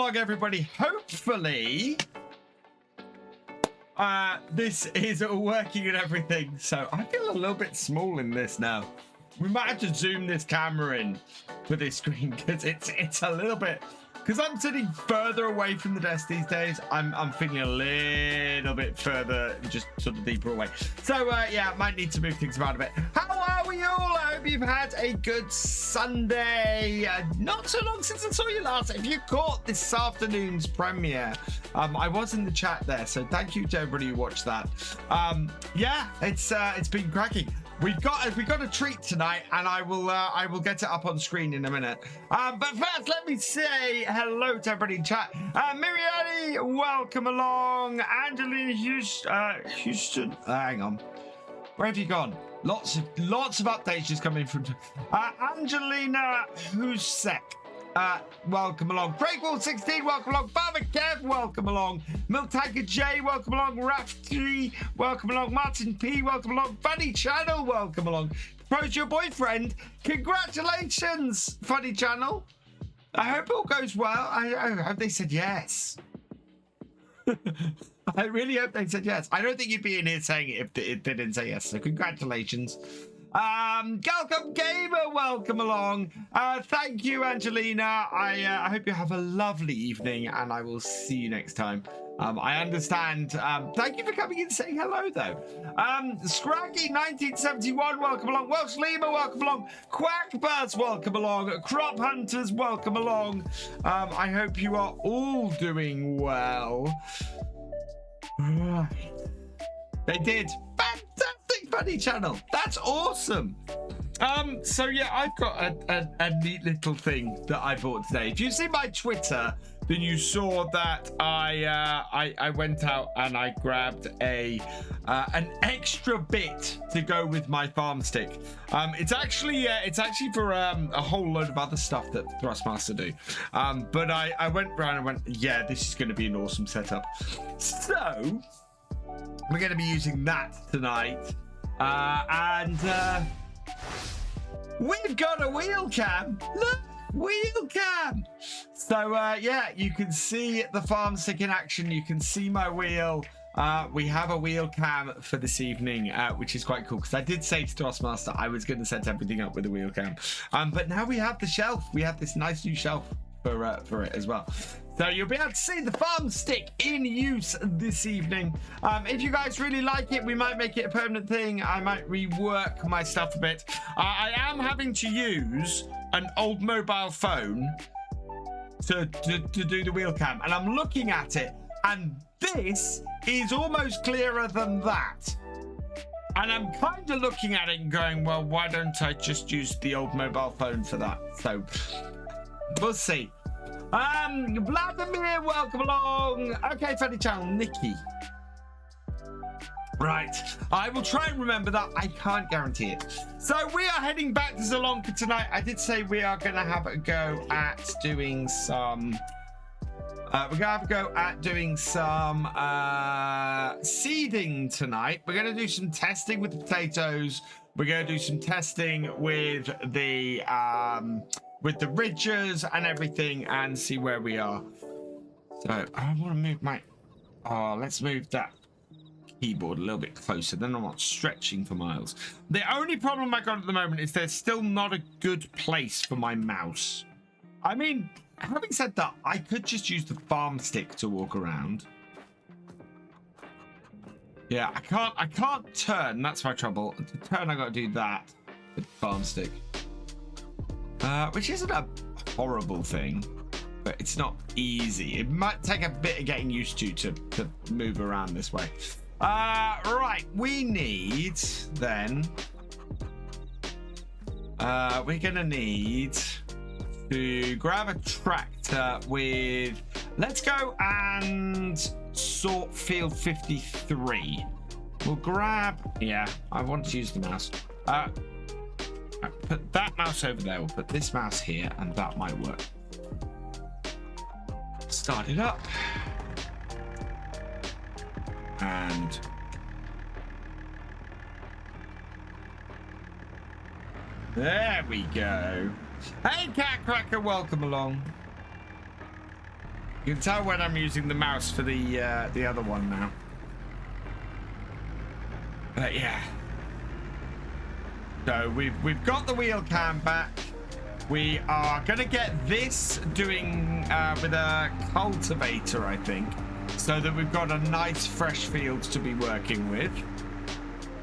along, everybody. Hopefully, this is working and everything. So I feel a little bit small in this now. We might have to zoom this camera in for this screen because it's a little bit. Because I'm sitting further away from the desk these days, I'm feeling a little bit further, just sort of deeper away. So, yeah, might need to move things around a bit. How are we all? I hope you've had a good Sunday. Not so long since I saw you last. If you caught this afternoon's premiere, I was in the chat there, so thank you to everybody who watched that. Yeah, it's been cracking. We've got a treat tonight, and I will get it up on screen in a minute. But first, let me say hello to everybody in chat. Miriani, welcome along. Angelina Houston, hang on, where have you gone? Lots of updates just coming from. Angelina Husek. Welcome along. Breakwall16, welcome along. FarmCatGR, welcome along. Miltanker J, welcome along. Raf3, welcome along. Martin P, welcome along. Funny Channel, welcome along. Propose your boyfriend. Congratulations, Funny Channel. I hope it all goes well. I hope they said yes. I really hope they said yes. I don't think you'd be in here saying it if they didn't say yes. So congratulations. Galcomp Gamer, welcome along. Thank you, Angelina. I hope you have a lovely evening, and I will see you next time. I understand. Thank you for coming in and saying hello, though. Scraggy 1971, welcome along. Welsh Lima, welcome along. Quackbuzz, welcome along. Crop Hunters, welcome along. I hope you are all doing well. They did. Fantastic Funny Channel. That's awesome. So yeah, I've got a neat little thing that I bought today. If you see my Twitter, then you saw that I went out and I grabbed an extra bit to go with my farm stick. It's actually for a whole load of other stuff that Thrustmaster do. But I went around and went, yeah, this is going to be an awesome setup. So we're going to be using that tonight. And we've got a wheel cam. Look, wheel cam. So yeah, you can see the farm stick in action. You can see my wheel. We have a wheel cam for this evening, which is quite cool, because I did say to Thrustmaster I was going to set everything up with a wheel cam. But now we have the shelf. We have this nice new shelf for it as well. So you'll be able to see the farm stick in use this evening. If you guys really like it, we might make it a permanent thing. I might rework my stuff a bit. I am having to use an old mobile phone to do the wheel cam, and I'm looking at it, and this is almost clearer than that. And I'm kind of looking at it and going, well, why don't I just use the old mobile phone for that? So we'll see. Vladimir, welcome along. Okay, Freddy Channel, Nikki. Right, I will try and remember that. I can't guarantee it. So we are heading back to Sri Lanka tonight. I did say we are going to have a go at doing some... we're going to have a go at doing some seeding tonight. We're going to do some testing with the potatoes. We're going to do some testing with the ridges and everything, and see where we are. So I want to move my... Oh, let's move that keyboard a little bit closer, then I'm not stretching for miles. The only problem I got at the moment is there's still not a good place for my mouse. I mean, having said that, I could just use the farm stick to walk around. Yeah, I can't turn. That's my trouble. To turn, I got to do that with the farm stick. Which isn't a horrible thing, but it's not easy. It might take a bit of getting used to move around this way. Right, we need then... we're going to need to grab a tractor with... Let's go and sort field 53. We'll grab... Yeah, I want to use the mouse. Put that mouse over there. We'll put this mouse here, and that might work. Start it up. And there we go. Hey, Cat Cracker, welcome along. You can tell when I'm using the mouse for the other one now. But yeah. So we've got the wheel cam back. We are gonna get this doing with a cultivator, I think, so that we've got a nice fresh field to be working with.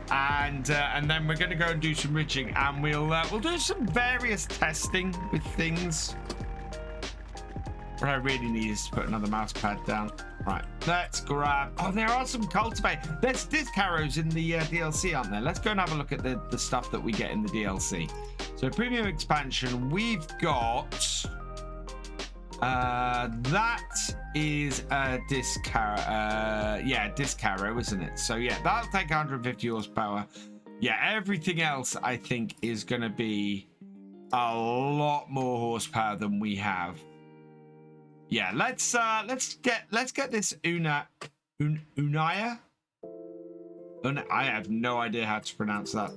And then we're gonna go and do some ridging, and we'll do some various testing with things. What I really need is to put another mouse pad down. Right, let's grab... Oh, there are some cultivate. There's disc arrows in the DLC, aren't there? Let's go and have a look at the stuff that we get in the DLC. So premium expansion, we've got... that is a disc arrow. Yeah, disc arrow, isn't it? So yeah, that'll take 150 horsepower. Yeah, everything else I think is going to be a lot more horsepower than we have. Yeah, let's get this Unaya. I have no idea how to pronounce that.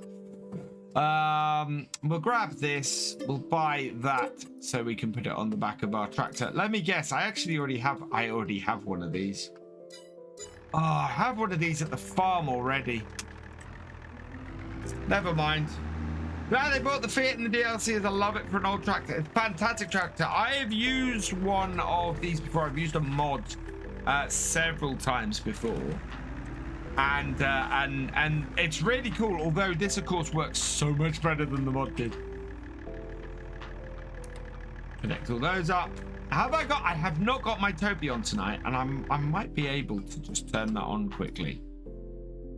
We'll grab this. We'll buy that so we can put it on the back of our tractor. Let me guess. I already have one of these. Oh, I have one of these at the farm already. Never mind. Now they bought the Fiat in the DLC. I love it for an old tractor. It's a fantastic tractor. I have used one of these before. I've used a mod several times before, and it's really cool. Although this, of course, works so much better than the mod did. Connect all those up. I have not got my Toby on tonight, and I might be able to just turn that on quickly.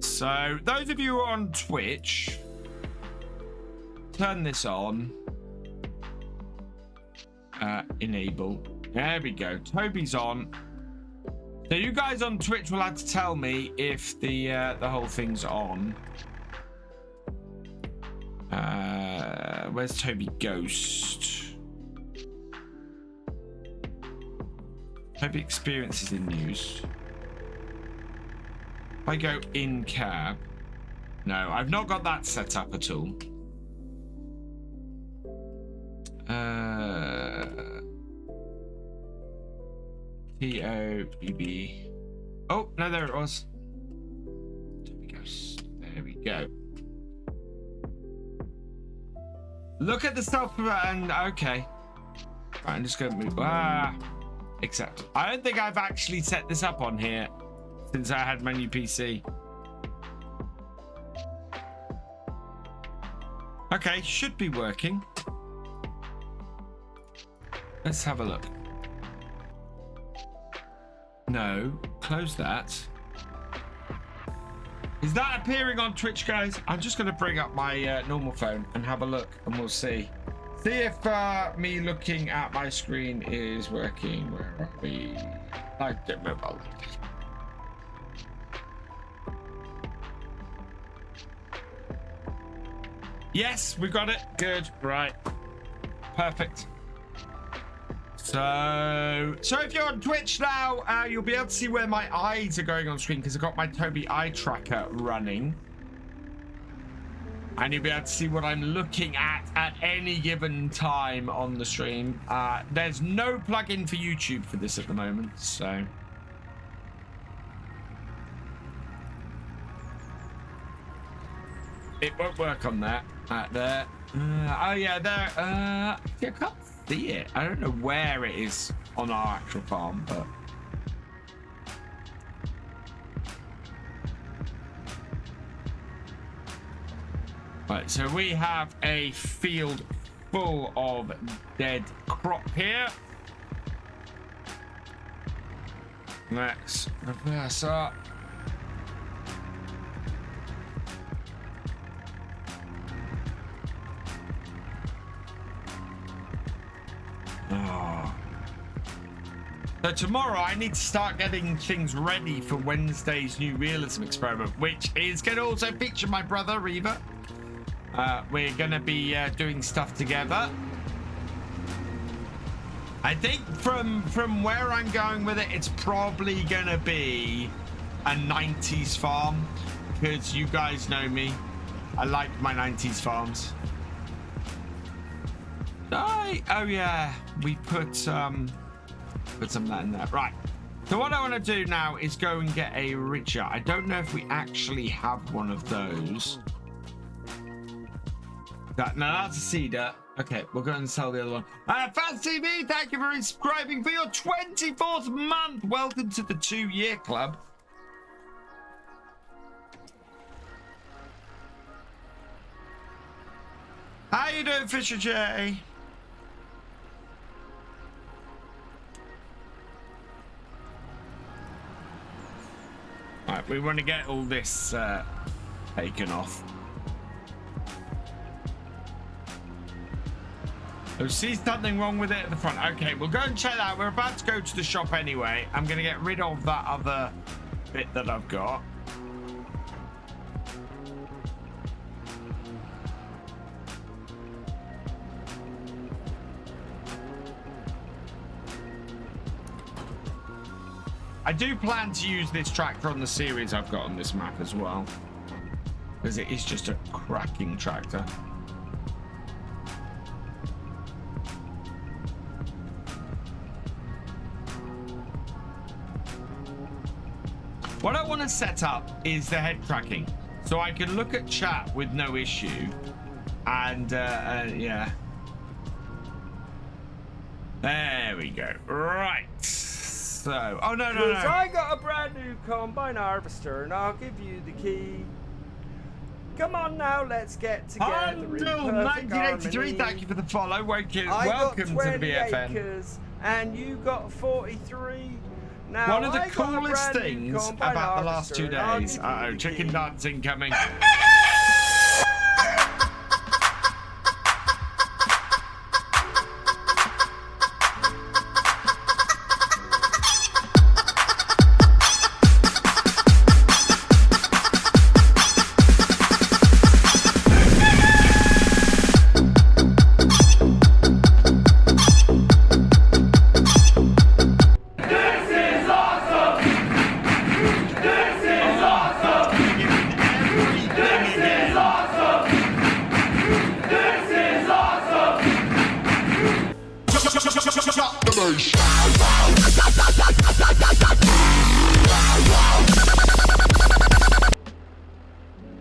So those of you who are on Twitch, turn this on. Enable. There we go. Toby's on. So you guys on Twitch will have to tell me if the whole thing's on. Where's Toby Ghost? Toby experiences in use. If I go in cab. No, I've not got that set up at all. T-O-B-B. Oh, no, there it was. There we go. Look at the stuff and okay. Right, I'm just gonna move. Except I don't think I've actually set this up on here since I had my new PC. Okay, should be working. Let's have a look. No, close that. Is that appearing on Twitch, guys? I'm just going to bring up my normal phone and have a look, and we'll see. See if me looking at my screen is working. Where are we? Like the mobile. Yes, we got it. Good. Right. Perfect. So if you're on Twitch now, you'll be able to see where my eyes are going on screen because I've got my Toby eye tracker running. And you'll be able to see what I'm looking at any given time on the stream. There's no plugin for YouTube for this at the moment, so... It won't work on that. There. Oh yeah, there. I can't see it. I don't know where it is on our actual farm, but... Right, so we have a field full of dead crop here. Let's reverse up. Oh. So tomorrow I need to start getting things ready for Wednesday's new realism experiment, which is going to also feature my brother Reva. We're gonna be doing stuff together. I think from where I'm going with it, it's probably gonna be a 90s farm, because you guys know me. I like my 90s farms. Oh yeah, we put put some of that in there. Right. So what I want to do now is go and get a richer. I don't know if we actually have one of those. No, that's a cedar. Okay, we'll go and sell the other one. Fans TV, thank you for subscribing for your 24th month. Welcome to the 2-year club. How you doing, Thefisherj? Right, we want to get all this taken off. I see something wrong with it at the front. Okay, we'll go and check that out. We're about to go to the shop anyway. I'm going to get rid of that other bit that I've got. I do plan to use this tractor on the series I've got on this map as well, because it is just a cracking tractor. What I want to set up is the head tracking, so I can look at chat with no issue, and yeah. There we go. Right. So, oh no. I got a brand new combine harvester, and I'll give you the key. Come on now, let's get together. 1983, thank you for the follow. Welcome to the BFN. Acres, and you got 43. Now, one of the coolest things about the last 2 days. Uh-oh, chicken dancing coming.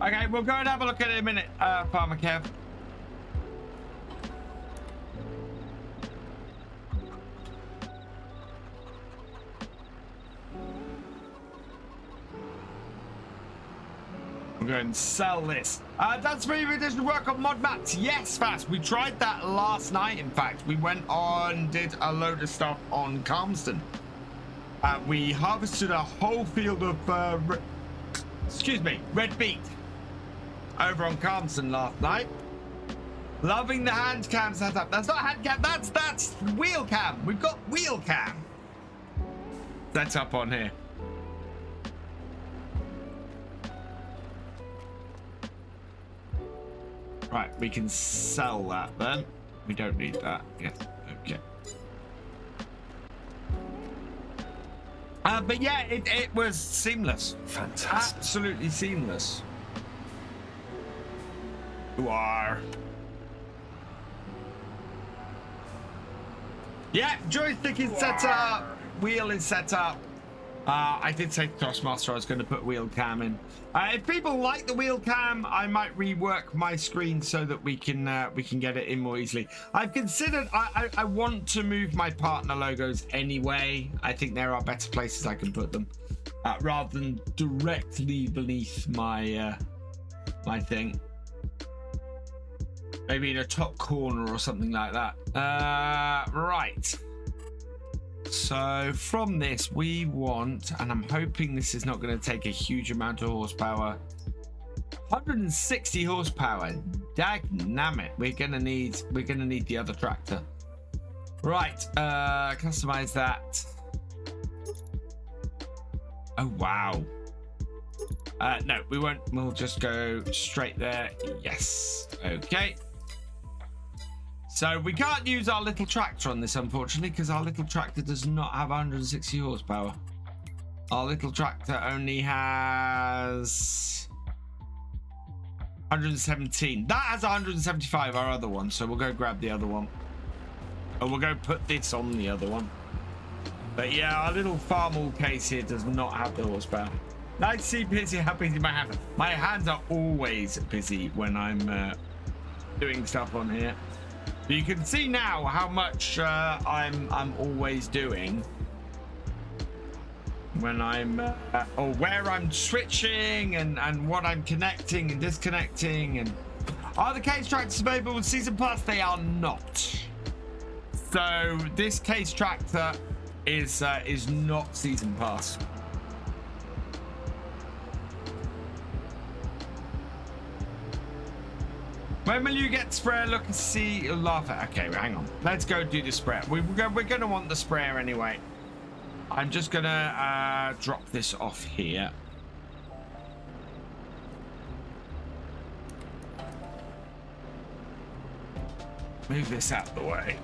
Okay, we'll go and have a look at it in a minute, Farmer Kev. We're going to sell this. That's me. Does work on mod maps? Yes, fast. We tried that last night. In fact, we went on, did a load of stuff on Calmston. We harvested a whole field of, red beet over on Calmston last night. Loving the hand cam setup. That's not hand cam. That's wheel cam. We've got wheel cam set up on here. Right, we can sell that then. We don't need that. Yes, okay. But yeah, it was seamless. Fantastic. Absolutely seamless. You are. Yeah, joystick is set up. Wheel is set up. I did say to Toastmaster I was going to put wheel cam in. If people like the wheel cam, I might rework my screen so that we can get it in more easily. I've considered. I want to move my partner logos anyway. I think there are better places I can put them rather than directly beneath my my thing. Maybe in a top corner or something like that. Right. So from this we want, and I'm hoping this is not going to take a huge amount of horsepower. 160 horsepower. Dagnammit. We're gonna need the other tractor. Right. Customize that. Oh wow. No, we won't. We'll just go straight there. Yes. Okay. So we can't use our little tractor on this, unfortunately, because our little tractor does not have 160 horsepower. Our little tractor only has 117. That has 175, our other one. So we'll go grab the other one. Or we'll go put this on the other one. But yeah, our little farm all case here does not have the horsepower. Nice to see busy, how busy my hands. My hands are always busy when I'm doing stuff on here. But you can see now how much I'm always doing when I'm or where I'm switching and what I'm connecting and disconnecting. And are the case tractors available with Season Pass? They are not. So this case tractor is not Season Pass. When will you get sprayer? Look and see, laugh at. Okay, hang on. Let's go do the sprayer. We're gonna want the sprayer anyway. I'm just gonna drop this off here. Move this out of the way.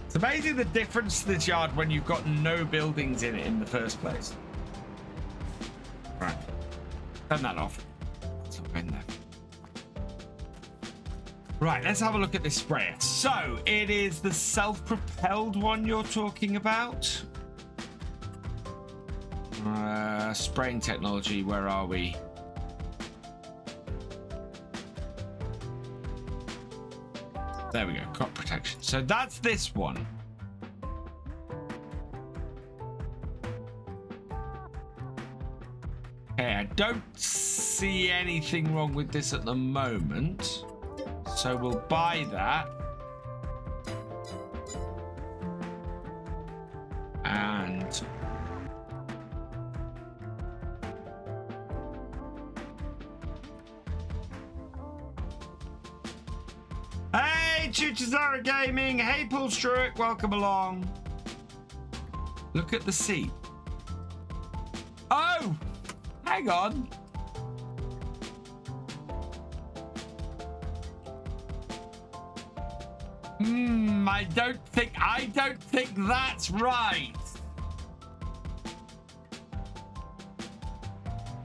It's amazing the difference to this yard when you've got no buildings in it in the first place. Right, turn that off. It's not in there. Right, let's have a look at this sprayer. So it is the self-propelled one you're talking about. Spraying technology, where are we? There we go, crop protection. So that's this one. Okay, I don't see anything wrong with this at the moment. So we'll buy that. And hey, Tazoslo Gaming. Hey, Paul Struick, welcome along. Look at the seat. Oh, hang on. I don't think that's right.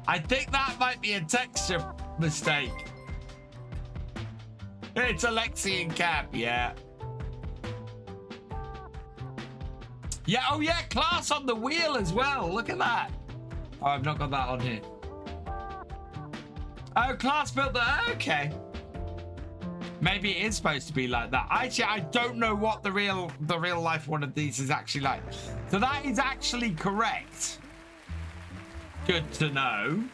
I think that might be a texture mistake. It's a Lexian cap, yeah. Yeah, oh yeah, class on the wheel as well. Look at that. Oh, I've not got that on here. Oh, class built that. Okay. Maybe it is supposed to be like that. Actually, I don't know what the real life one of these is actually like. So that is actually correct. Good to know.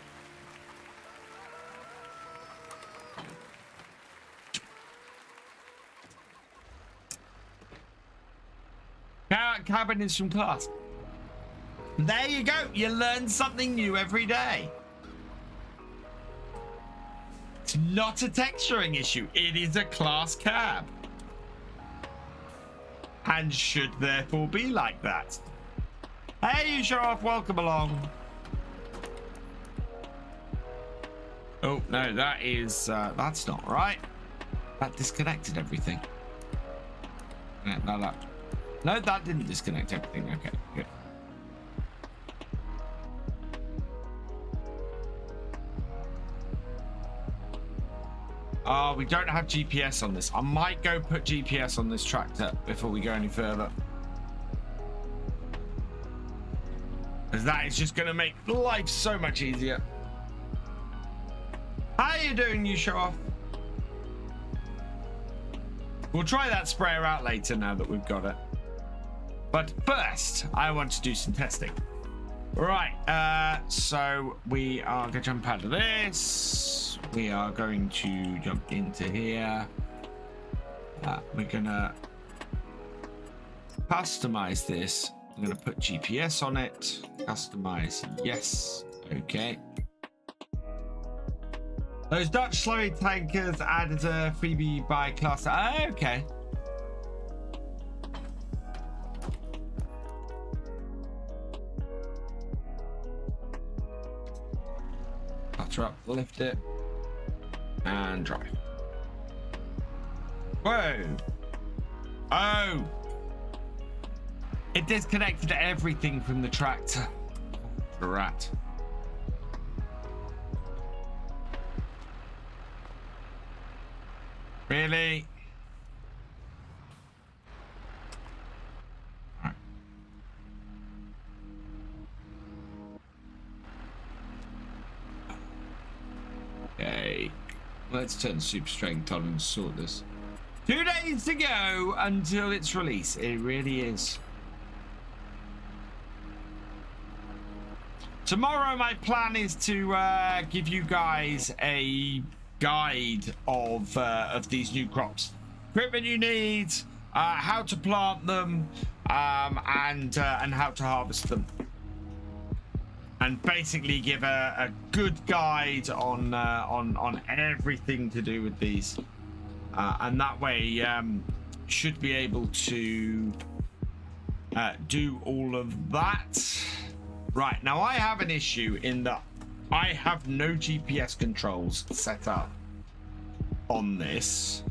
Cabin is from class. There you go. You learn something new every day. It's not a texturing issue. It is a class cab. And should therefore be like that. Hey, you show off. Welcome along. Oh, no, that is... that's not right. That disconnected everything. No, that didn't disconnect everything. Okay, good. We don't have GPS on this. I might go put GPS on this tractor before we go any further. Because that is just going to make life so much easier. How you doing, you show off? We'll try that sprayer out later now that we've got it. But first, I want to do some testing. Right, so we are going to jump out of this. We are going to jump into here. We're going to customize this. I'm going to put GPS on it. Customize, yes. Okay. Those Dutch slurry tankers added a freebie by class. Oh, okay. Clutter up, lift it, and drive. Whoa. Oh. It disconnected everything from the tractor. Rat. Really? Let's turn super strength on and sort this. 2 days to go until its release. It really is. Tomorrow, my plan is to give you guys a guide of these new crops, equipment you need, how to plant them, and how to harvest them, and basically give a good guide on everything to do with these, and that way should be able to do all of that. Right, now I have an issue in that I have no GPS controls set up on this.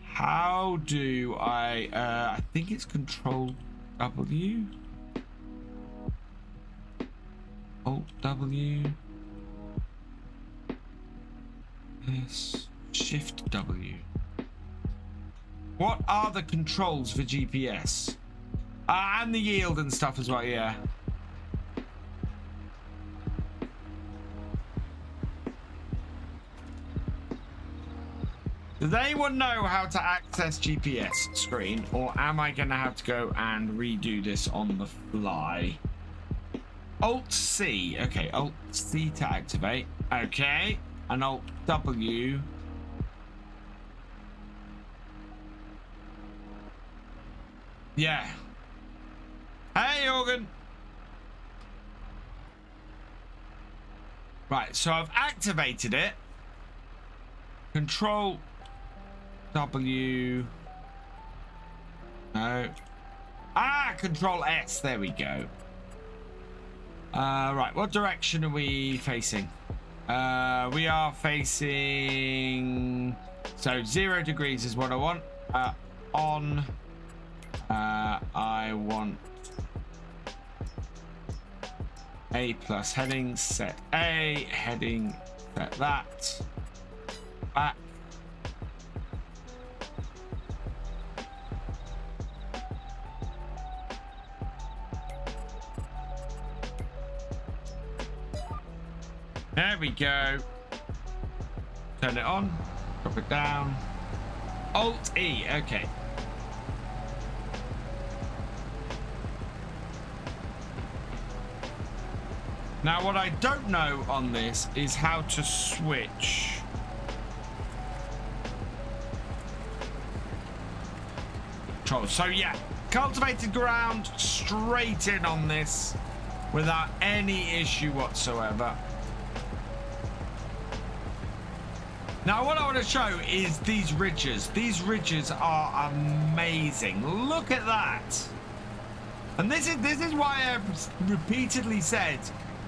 How do I think it's Control W, Alt W, yes, Shift W. What are the controls for GPS? And the yield and stuff as well, yeah. Does anyone know how to access GPS screen, or am I going to have to go and redo this on the fly? Alt C. Okay, Alt C to activate. Okay, and Alt W. Yeah. Hey, Organ. Right, so I've activated it. Control W. No. Control S. There we go. Right, what direction are we facing? We are facing... So 0 degrees is what I want. On... I want A plus heading, set A, heading, set that, back. There we go. Turn it on, drop it down. Alt E, okay. Now, what I don't know on this is how to switch. Control. So yeah, cultivated ground straight in on this without any issue whatsoever. Now, what I want to show is these ridges. These ridges are amazing. Look at that. And this is why I've repeatedly said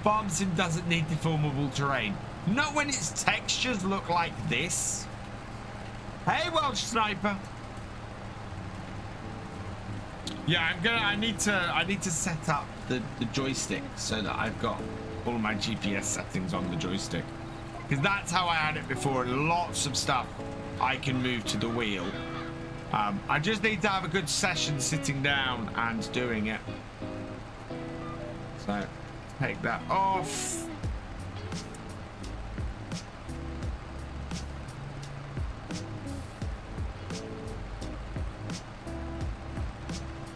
Farm Sim doesn't need deformable terrain. Not when its textures look like this. Hey, Welsh Sniper. Yeah, I need to set up the joystick so that I've got all my GPS settings on the joystick. Because that's how I had it before. Lots of stuff I can move to the wheel. I just need to have a good session sitting down and doing it. So take that off.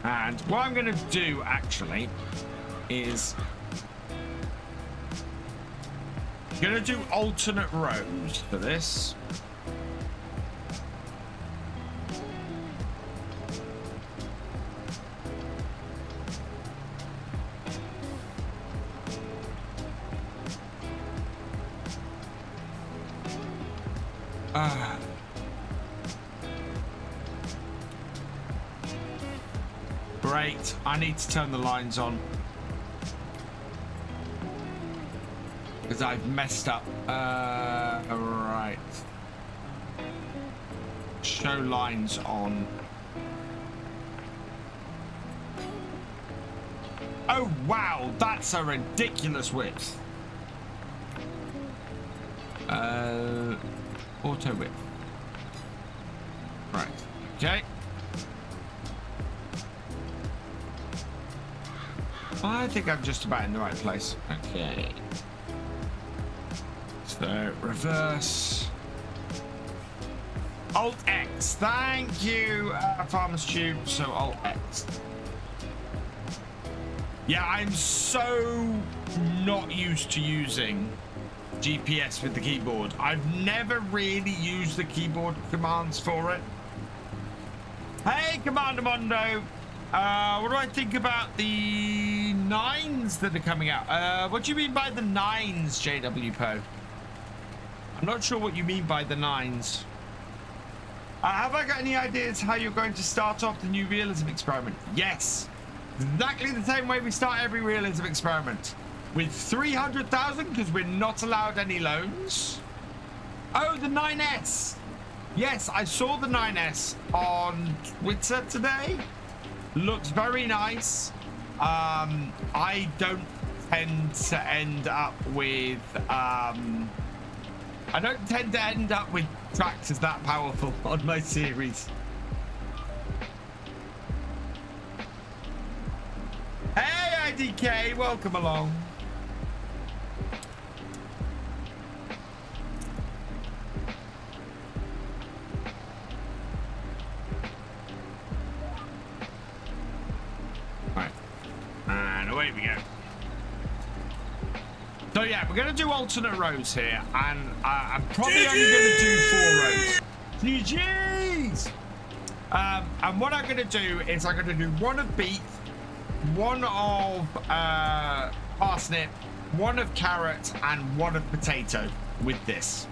And what I'm going to do actually is I'm going to do alternate rows for this. Great. I need to turn the lines on because I've messed up. Right. Show lines on. Oh wow, that's a ridiculous width. Auto width. Right. I think I'm just about in the right place. Okay. So, reverse. Alt X. Thank you, Farmer's Tube. So, Alt X. Yeah, I'm so not used to using GPS with the keyboard. I've never really used the keyboard commands for it. Hey, Commander Mondo. What do I think about the 9s that are coming out? What do you mean by the 9s, JW Poe? I'm not sure what you mean by the 9s. Have I got any ideas how you're going to start off the new realism experiment? Yes. Exactly the same way we start every realism experiment. With 300,000 because we're not allowed any loans. Oh, the 9S. Yes, I saw the 9S on Twitter today. Looks very nice. I don't tend to end up with tractors that powerful on my series. Hey IDK, welcome along. Right, and away we go. So yeah, we're gonna do alternate rows here, and I'm probably only gonna do 4 rows. GG's! And what I'm gonna do is I'm gonna do one of beet, one of parsnip, one of carrot, and one of potato with this,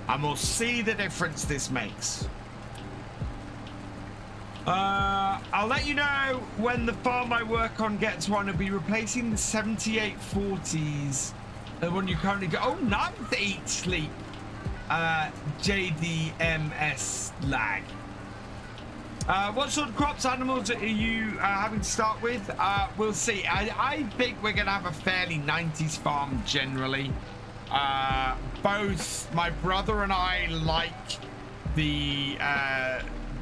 and we'll see the difference this makes. I'll let you know when the farm I work on gets one. I'll be replacing the 7840s, the one you currently go. Oh, nice eat sleep. JDMS lag. What sort of crops, animals are you having to start with? We'll see. I think we're gonna have a fairly 90s farm generally. Both my brother and I like the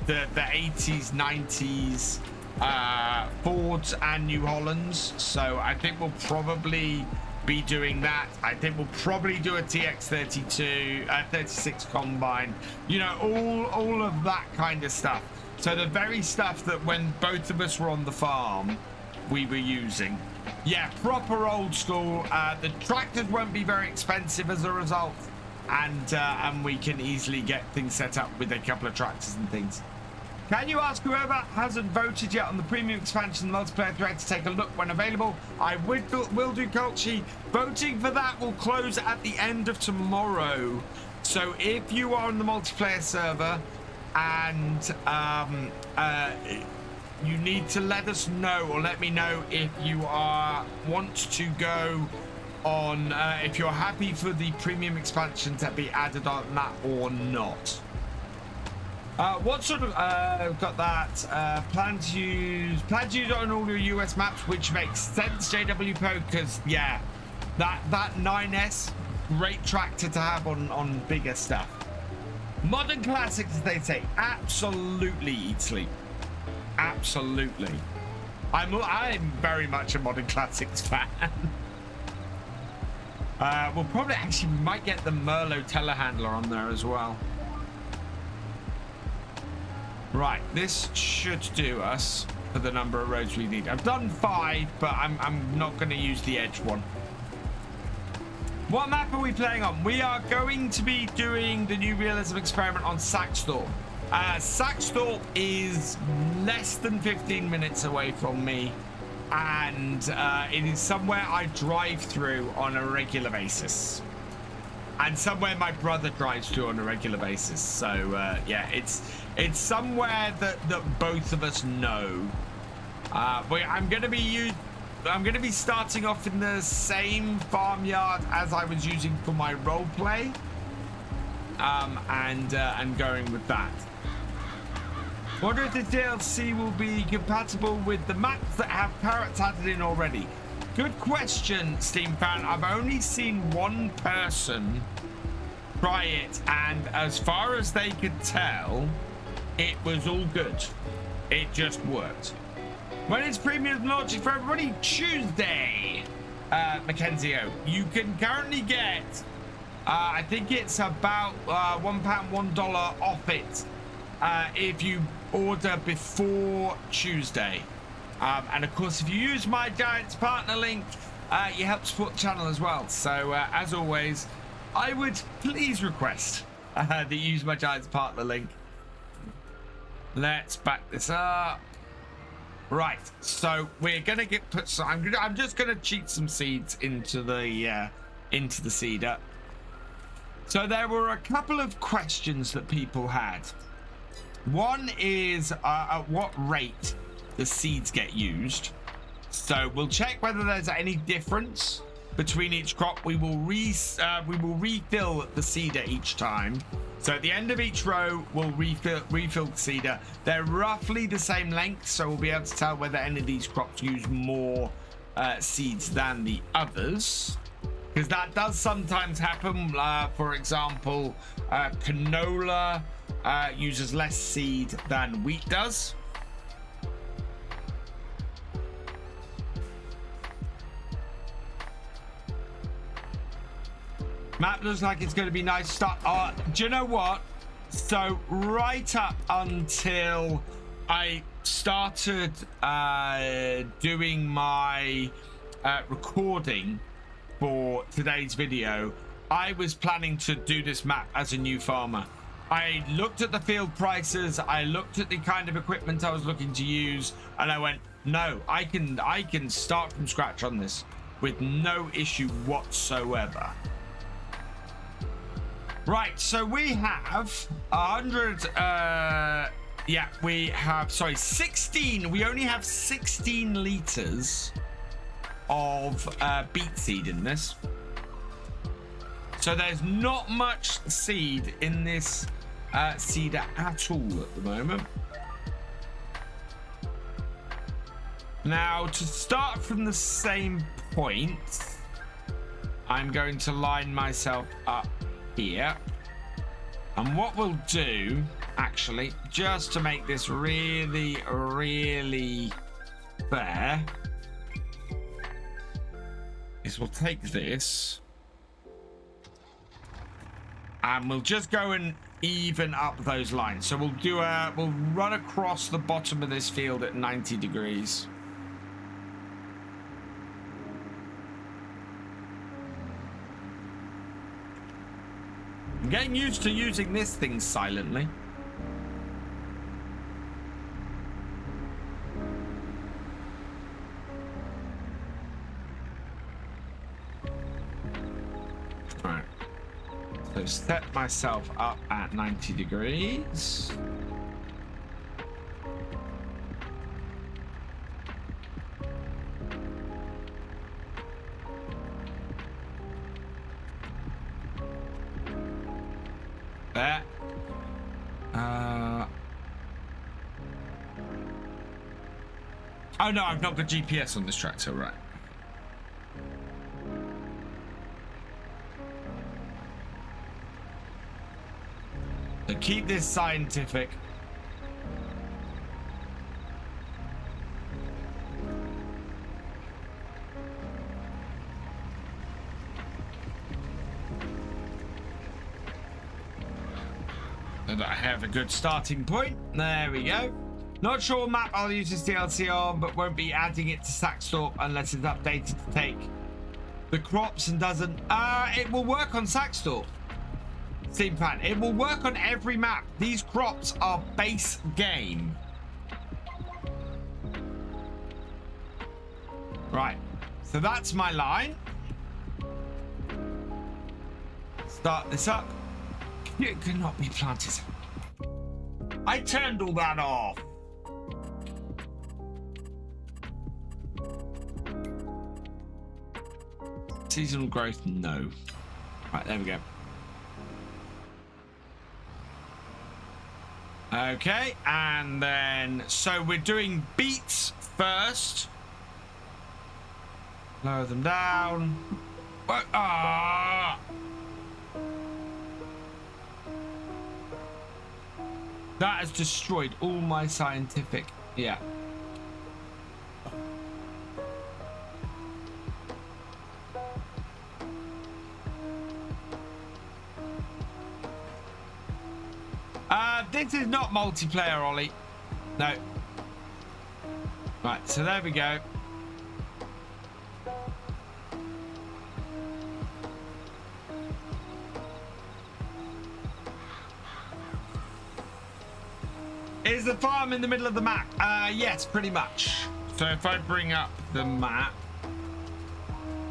80s, 90s Fords and New Hollands, so I think we'll probably be doing that. I think we'll probably do a TX32, 36 combine, you know, all of that kind of stuff. So the very stuff that when both of us were on the farm, we were using. Yeah, proper old school. The tractors won't be very expensive as a result, and we can easily get things set up with a couple of tractors and things. Can you ask whoever hasn't voted yet on the premium expansion multiplayer thread to take a look when available? I will do, Culchi. Voting for that will close at the end of tomorrow. So if you are on the multiplayer server and you need to let us know, or let me know if you want to go on, if you're happy for the premium expansion to be added on that or not. What sort of got that plan to use on all your US maps, which makes sense, JW Poe, because yeah, that 9S, great tractor to have on bigger stuff. Modern classics, as they say, absolutely eat sleep, absolutely. I'm very much a modern classics fan. We'll probably we might get the Merlot telehandler on there as well. Right, this should do us for the number of roads we need. I've done 5, but I'm not going to use the edge one. What map are we playing on? We are going to be doing the new realism experiment on Saxthorpe. Saxthorpe is less than 15 minutes away from me, and it is somewhere I drive through on a regular basis, and somewhere my brother drives through on a regular basis. So yeah, it's somewhere that both of us know. I'm going to be starting off in the same farmyard as I was using for my role play, and going with that. Wonder if the DLC will be compatible with the maps that have carrots added in already. Good question, Steam fan. I've only seen one person try it, and as far as they could tell, it was all good. It just worked. When is premium launching for everybody? Tuesday, Mackenzio. You can currently get, I think it's about £1, $1 off it if you order before Tuesday. And of course, if you use my Giants partner link, you help support the channel as well. So as always, I would please request that you use my Giants partner link. Let's back this up. Right, so we're gonna put some. I'm just gonna cheat some seeds into the seeder. So there were a couple of questions that people had. One is at what rate the seeds get used. So we'll check whether there's any difference between each crop. We will refill the seeder each time. So at the end of each row, we'll refill the seeder. They're roughly the same length, so we'll be able to tell whether any of these crops use more seeds than the others. Because that does sometimes happen. For example, canola uses less seed than wheat does. Map looks like it's going to be nice to start. Do you know what? So right up until I started doing my recording for today's video, I was planning to do this map as a new farmer. I looked at the field prices, I looked at the kind of equipment I was looking to use, and I went, no, I can start from scratch on this with no issue whatsoever. Right, so we have 16. We only have 16 liters of beet seed in this. So there's not much seed in this seeder at all at the moment. Now, to start from the same point, I'm going to line myself up here, and what we'll do, actually, just to make this really fair, is we'll take this and we'll just go and even up those lines. So we'll run across the bottom of this field at 90 degrees. I'm getting used to using this thing silently. Right. So set myself up at 90 degrees. There. Oh no, I've not got GPS on this tractor, right? So keep this scientific. So that I have a good starting point. There we go. Not sure what map I'll use this DLC on, but won't be adding it to Saxthorpe unless it's updated to take the crops and doesn't. It will work on Saxthorpe. Steam fan. It will work on every map. These crops are base game. Right. So that's my line. Start this up. It cannot be planted. I turned all that off. Seasonal growth, no. Right, there we go. Okay, and then, so we're doing beets first. Lower them down. Ah! That has destroyed all my scientific, yeah. This is not multiplayer, Ollie. No. Right, so there we go. Is the farm in the middle of the map? Yes, pretty much. So if I bring up the map,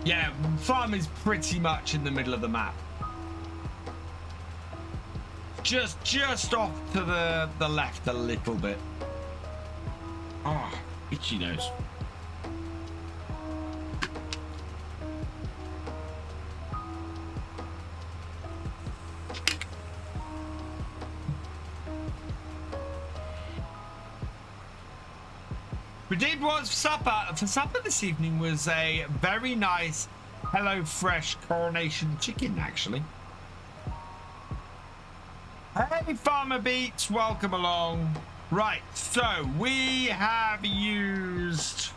yeah, farm is pretty much in the middle of the map. Just off to the left a little bit. Oh, itchy nose. We did what's for supper. For supper this evening was a very nice HelloFresh coronation chicken, actually. Hey, Farmer Beats, welcome along. Right, so we have used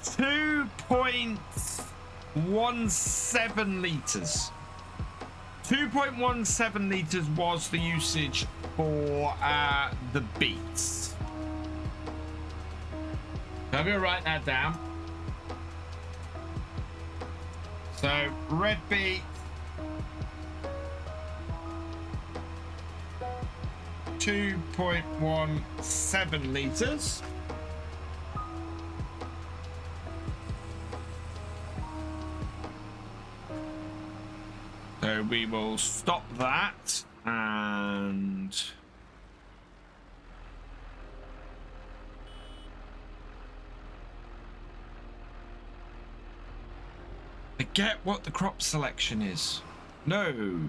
2.17 litres. 2.17 litres was the usage for the beets. I'm going to write that down. So, red beet. 2.17 litres. So we will stop that and forget what the crop selection is. No.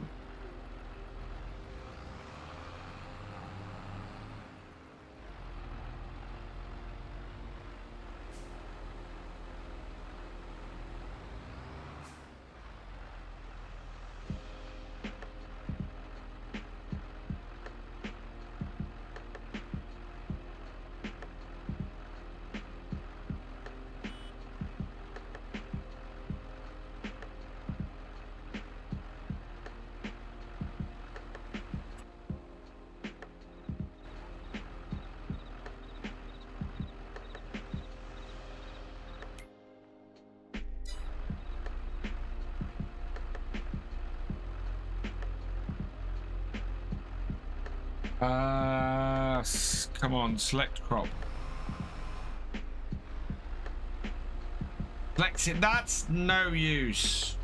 Come on, select crop. Select it. That's no use.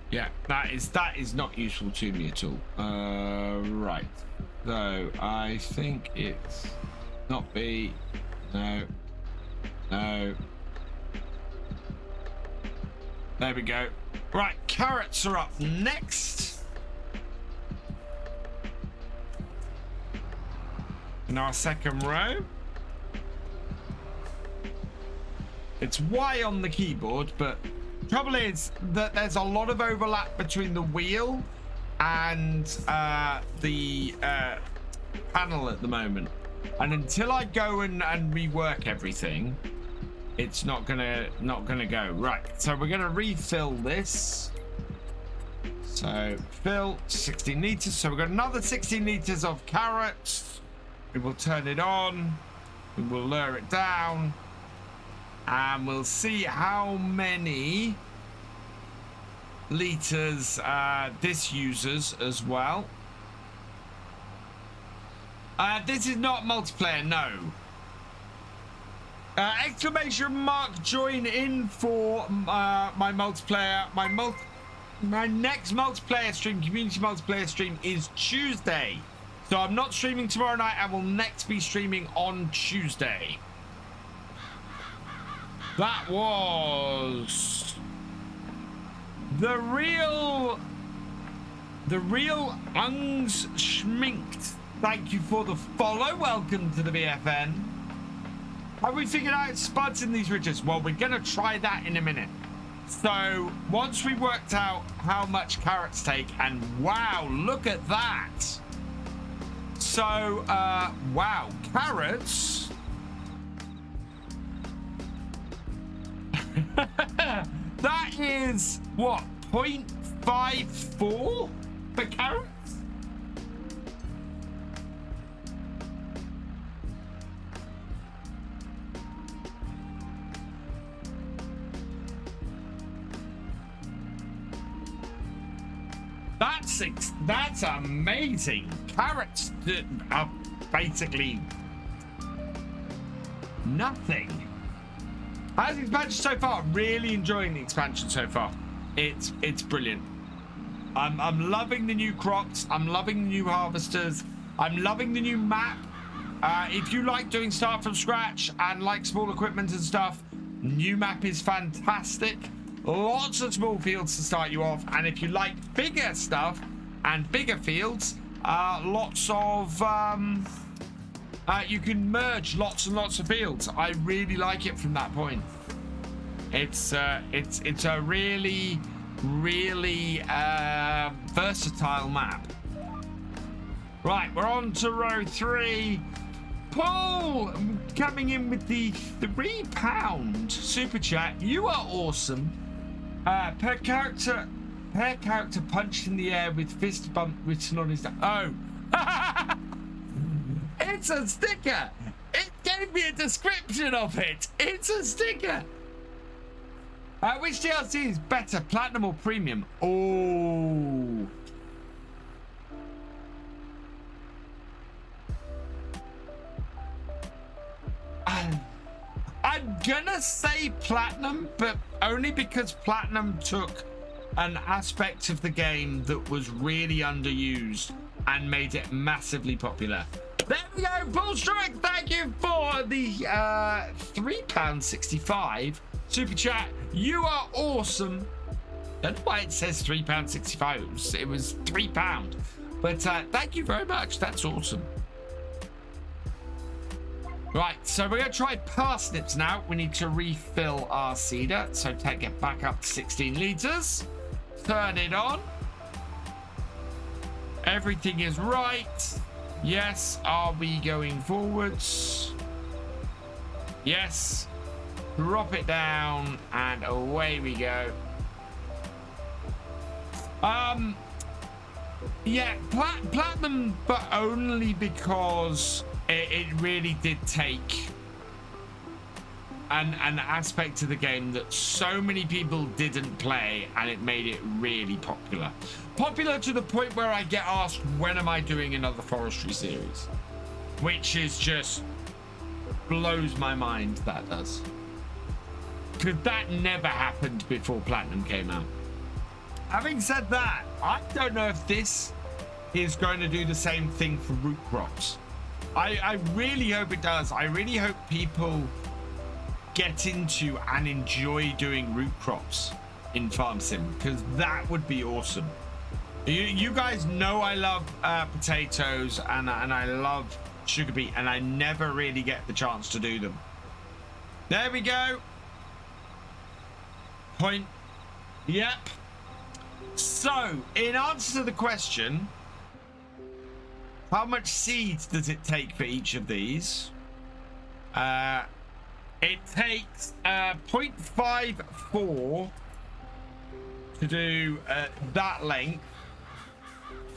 Yeah, that is not useful to me at all. Right. So I think it's not B. No. No. There we go. Right, carrots are up next. In our second row. It's Y on the keyboard, but trouble is that there's a lot of overlap between the wheel and the panel at the moment. And until I go and rework everything, it's not gonna go. Right, so we're gonna refill this. So fill 16 litres. So we've got another 16 litres of carrots. We will turn it on. We will lower it down. And we'll see how many litres this uses as well. This is not multiplayer, no. Exclamation mark join in for my multiplayer. My next multiplayer stream, community multiplayer stream, is Tuesday. So I'm not streaming tomorrow night. I will next be streaming on Tuesday. That was the real Ungs Schminked. Thank you for the follow. Welcome to the BFN. Have we figured out spuds in these ridges? Well, we're gonna try that in a minute. So once we worked out how much carrots take, and wow, look at that. So wow, carrots. That is what, 0.54? for carrots? That's amazing. Carrots are basically nothing. How's the expansion so far? Really enjoying the expansion so far. It's brilliant. I'm loving the new crops. I'm loving the new harvesters. I'm loving the new map. If you like doing stuff from scratch and like small equipment and stuff, new map is fantastic. Lots of small fields to start you off, and if you like bigger stuff and bigger fields, lots of you can merge lots and lots of fields. I really like it from that point. It's a really versatile map. Right, we're on to row 3. Paul coming in with the £3 super chat. You are awesome. Per character punched in the air with fist bump written on his... Oh. It's a sticker. It gave me a description of it. It's a sticker. Which DLC is better, Platinum or Premium? Oh. I'm gonna say Platinum, but only because Platinum took an aspect of the game that was really underused and made it massively popular. There we go, Paul Strike. Thank you for the £3.65 super chat. You are awesome. Don't know why it says £3.65. It was £3, but thank you very much. That's awesome. Right, so we're going to try parsnips now. We need to refill our seeder. So take it back up to 16 litres. Turn it on. Everything is right. Yes. Are we going forwards? Yes. Drop it down and away we go. Yeah, platinum, but only because it really did take an aspect of the game that so many people didn't play, and it made it really popular. Popular to the point where I get asked, when am I doing another forestry series? Which is just blows my mind, that does. Because that never happened before Platinum came out. Having said that, I don't know if this is going to do the same thing for root crops. I really hope it does. I really hope people get into and enjoy doing root crops in Farm Sim, because that would be awesome. You guys know I love potatoes and I love sugar beet, and I never really get the chance to do them. There we go. Point. Yep. So, in answer to the question, how much seeds does it take for each of these? It takes 0.54 to do that length.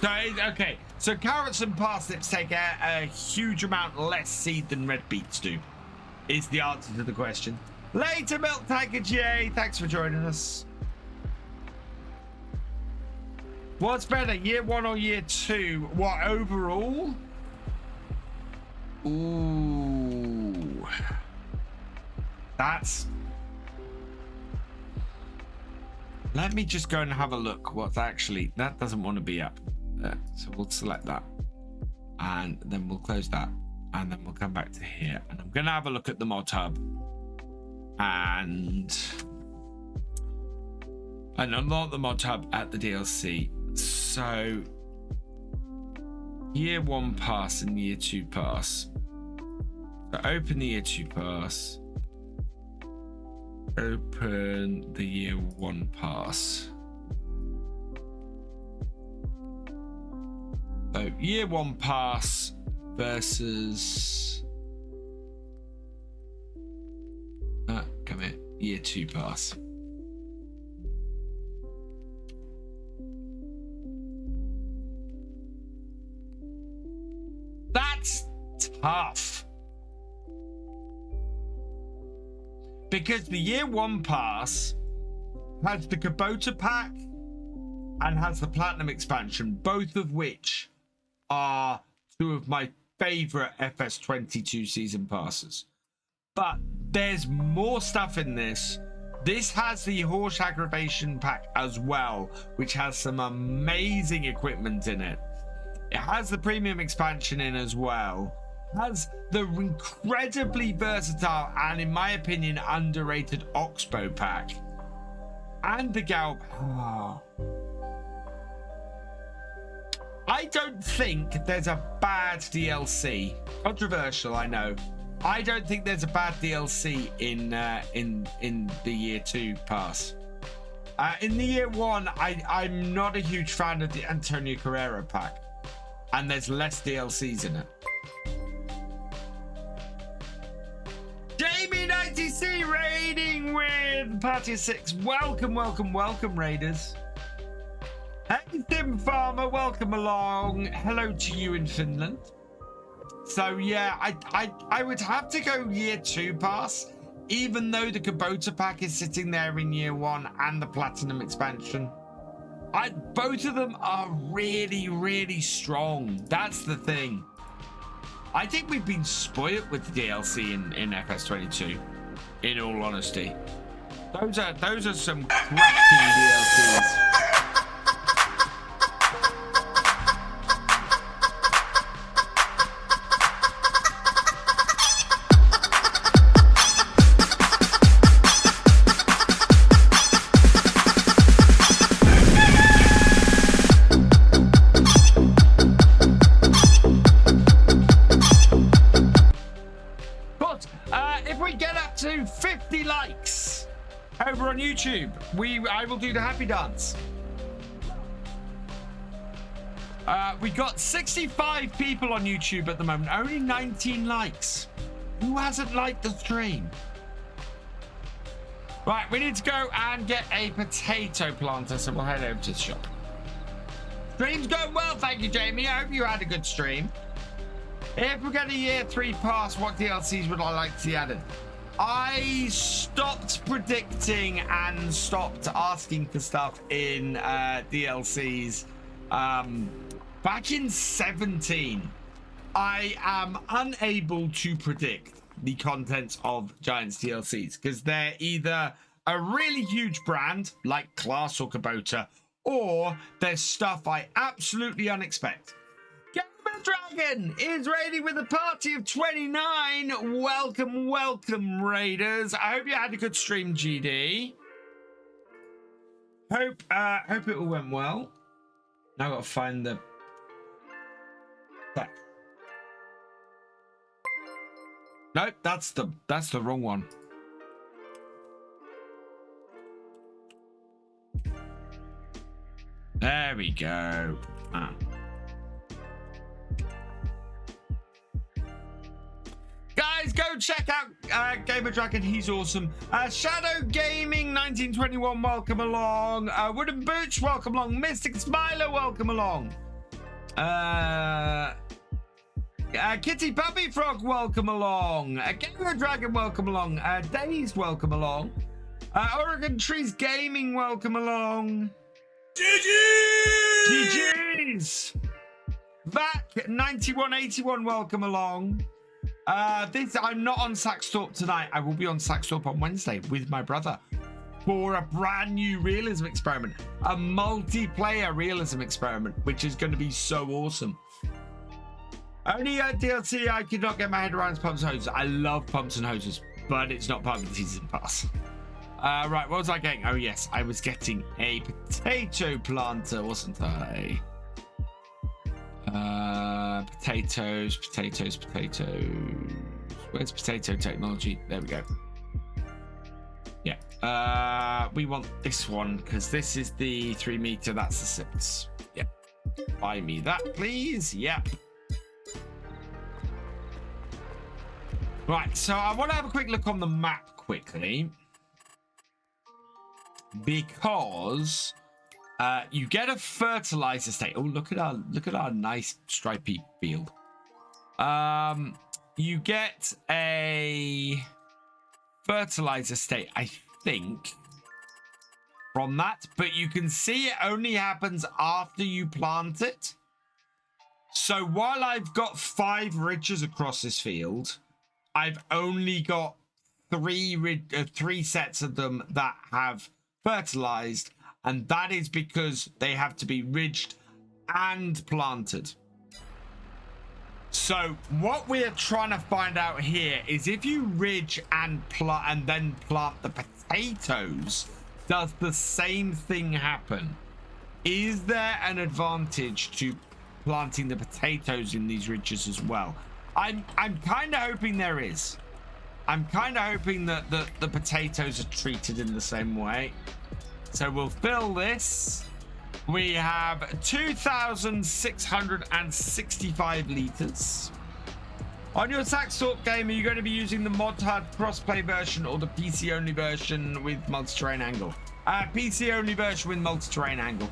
So, okay. So carrots and parsnips take a huge amount less seed than red beets do, is the answer to the question. Later, FarmCatGR, thanks for joining us. What's better, year 1 or year 2? What, overall? Ooh. That's... Let me just go and have a look what's actually... That doesn't want to be up. So we'll select that. And then we'll close that. And then we'll come back to here. And I'm going to have a look at the mod hub. And not the mod hub, at the DLC. So year 1 pass and year 2 pass. So open the year 2 pass. Open the year 1 pass. So year 1 pass versus come here, year 2 pass. tough. Because the year 1 pass has the Kubota pack and has the Platinum expansion, both of which are 2 of my favorite FS22 season passes. But there's more stuff in this. This has the Horse Aggravation pack as well, which has some amazing equipment in it. It has the premium expansion in as well. Has the incredibly versatile and, in my opinion, underrated Oxbow pack. And the Galp. Oh. I don't think there's a bad DLC. Controversial, I know. I don't think there's a bad DLC in the year 2 pass. In the year 1, I'm not a huge fan of the Antonio Carrera pack, and there's less DLCs in it. Jamie 90C raiding with Party of 6. Welcome, welcome, welcome, raiders. Hey, Tim Farmer, welcome along. Hello to you in Finland. So yeah, I would have to go year 2 pass, even though the Kubota pack is sitting there in year 1 and the Platinum expansion. Both of them are really, really strong. That's the thing. I think we've been spoiled with the DLC in FS22, in all honesty. Those are some cracking DLCs. Over on YouTube, I will do the happy dance. We got 65 people on YouTube at the moment, only 19 likes. Who hasn't liked the stream? Right, we need to go and get a potato planter, so we'll head over to the shop. Stream's going well, thank you, Jamie. I hope you had a good stream. If we get a year 3 pass, what DLCs would I like to see added? I stopped predicting and stopped asking for stuff in DLCs back in 17. I am unable to predict the contents of Giants DLCs because they're either a really huge brand like Class or Kubota, or there's stuff I absolutely unexpect. Dragon is raiding with a party of 29. Welcome, welcome, raiders. I hope you had a good stream, GD. Hope it all went well. Now I've got to find the... Nope, that's the wrong one. There we go. Guys, go check out Gamer Dragon. He's awesome. Shadow Gaming 1921, welcome along. Wooden Booch, welcome along. Mystic Smiler, welcome along. Kitty Puppy Frog, welcome along. Gamer Dragon, welcome along. Dazed, welcome along. Oregon Trees Gaming, welcome along. GG's. Vac 9181, welcome along. I'm not on Saxthorpe tonight. I will be on Saxthorpe on Wednesday with my brother for a brand new realism experiment, a multiplayer realism experiment, which is going to be so awesome. Only DLC I could not get my head around is pumps and hoses. I love pumps and hoses, but it's not part of the season pass. Right, what was I getting? Oh yes, I was getting a potato planter, wasn't I? Potatoes. Where's potato technology? There we go. Yeah. We want this one because this is the 3 meter. That's the 6. Yeah. Buy me that, please. Yep. Right. So I want to have a quick look on the map quickly because you get a fertilizer state. Oh, look at our nice stripy field. You get a fertilizer state, I think, from that, but you can see it only happens after you plant it. So while I've got 5 ridges across this field, I've only got 3 sets of them that have fertilized, and that is because they have to be ridged and planted. So what we're trying to find out here is if you ridge and then plant the potatoes, does the same thing happen? Is there an advantage to planting the potatoes in these ridges as well? I'm kind of hoping there is. I'm kind of hoping that the potatoes are treated in the same way. So we'll fill this. We have 2,665 liters. On your Galcomp Gamer, you're going to be using the mod HUD crossplay version or the PC only version with multi-terrain angle. PC only version with multi-terrain angle.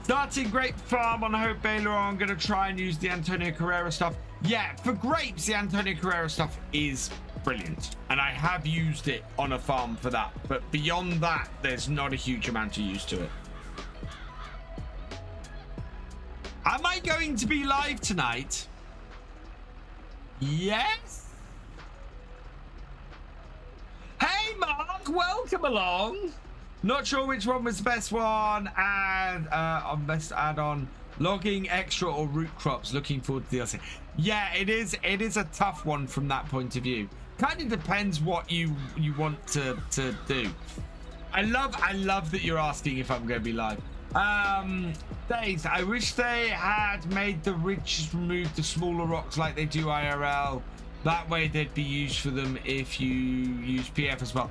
Starting grape farm on Hope Baylor. I'm going to try and use the Antonio Carrera stuff. Yeah, for grapes, the Antonio Carrera stuff is brilliant, and I have used it on a farm for that, but beyond that there's not a huge amount of use to it. Am I going to be live tonight? Yes. Hey Mark, welcome along. Not sure which one was the best one, and best add-on, logging extra or root crops. Looking forward to the DLC. Yeah, it is a tough one from that point of view. Kind of depends what you want to do. I love that you're asking if I'm going to be live. Days, I wish they had made the ridges remove the smaller rocks like they do IRL. That way they'd be used for them if you use PF as well.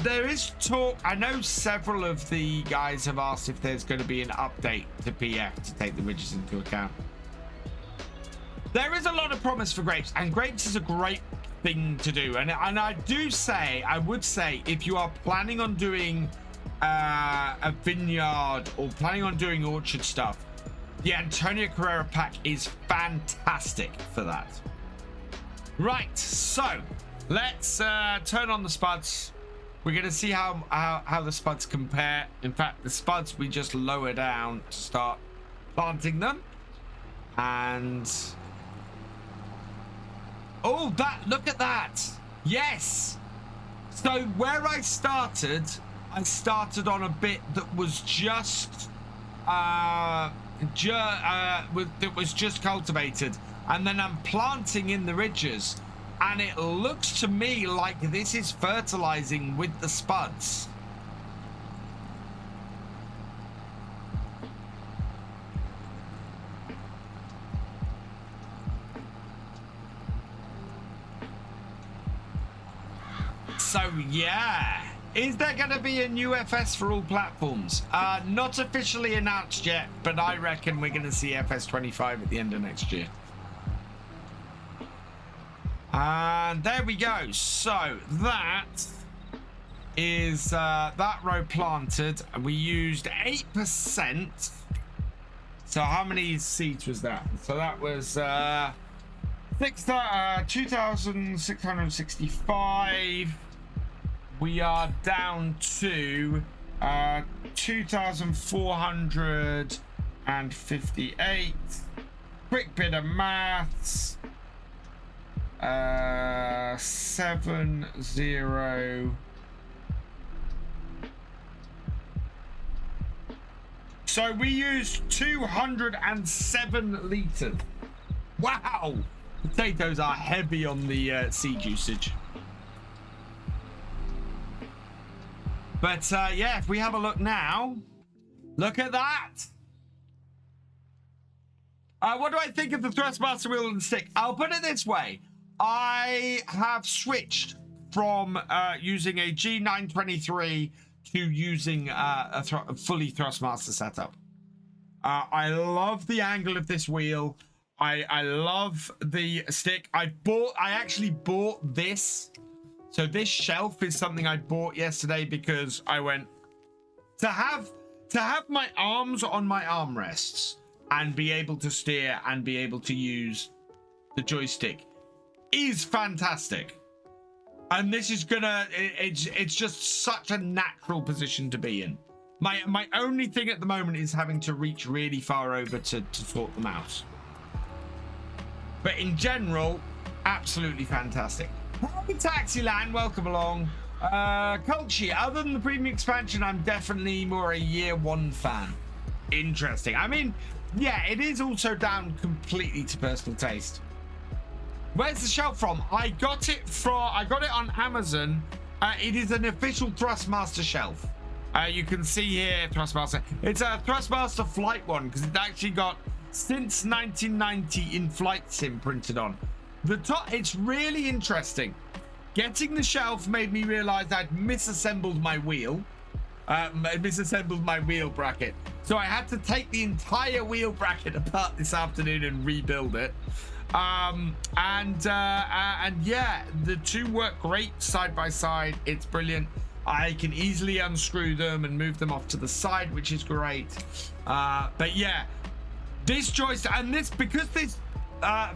There is talk. I know several of the guys have asked if there's going to be an update to PF to take the ridges into account. There is a lot of promise for grapes, and grapes is a great thing to do. And I would say if you are planning on doing a vineyard or planning on doing orchard stuff, the Antonio Carrera pack is fantastic for that. Right, so let's turn on the spuds. We're going to see how the spuds compare. In fact, the spuds we just lower down to start planting them. And oh, look at that. Yes. So where I started on a bit that was just cultivated, and then I'm planting in the ridges, and it looks to me like this is fertilizing with the spuds. So yeah, is there going to be a new FS for all platforms? Not officially announced yet, but I reckon we're going to see FS22 at the end of next year. And there we go. So that is that row planted. We used 8%. So how many seeds was that? So that was 2,665. We are down to 2,458. Quick bit of maths. 70. So we used 207 liters. Wow! Potatoes are heavy on the seed usage. But yeah, if we have a look now, look at that. What do I think of the Thrustmaster wheel and stick? I'll put it this way. I have switched from using a G923 to using a fully Thrustmaster setup. I love the angle of this wheel. I love the stick. I actually bought this. So this shelf is something I bought yesterday because I went to have my arms on my armrests and be able to steer and be able to use the joystick is fantastic. And this is gonna, it's just such a natural position to be in. My only thing at the moment is having to reach really far over to sort the mouse. But in general, absolutely fantastic. Happy Taxiland, welcome along. Culture, other than the premium expansion, I'm definitely more a year one fan. Interesting. I mean, yeah, it is also down completely to personal taste. Where's the shelf from? I got it on Amazon. It is an official Thrustmaster shelf. You can see here, Thrustmaster. It's a Thrustmaster Flight one because it's actually got since 1990 in Flight Sim printed on. The top, it's really interesting. Getting the shelf made me realize I'd misassembled my wheel. Misassembled my wheel bracket. So I had to take the entire wheel bracket apart this afternoon and rebuild it. And yeah, the two work great side by side. It's brilliant. I can easily unscrew them and move them off to the side, which is great. But yeah, this joystick, and this, because this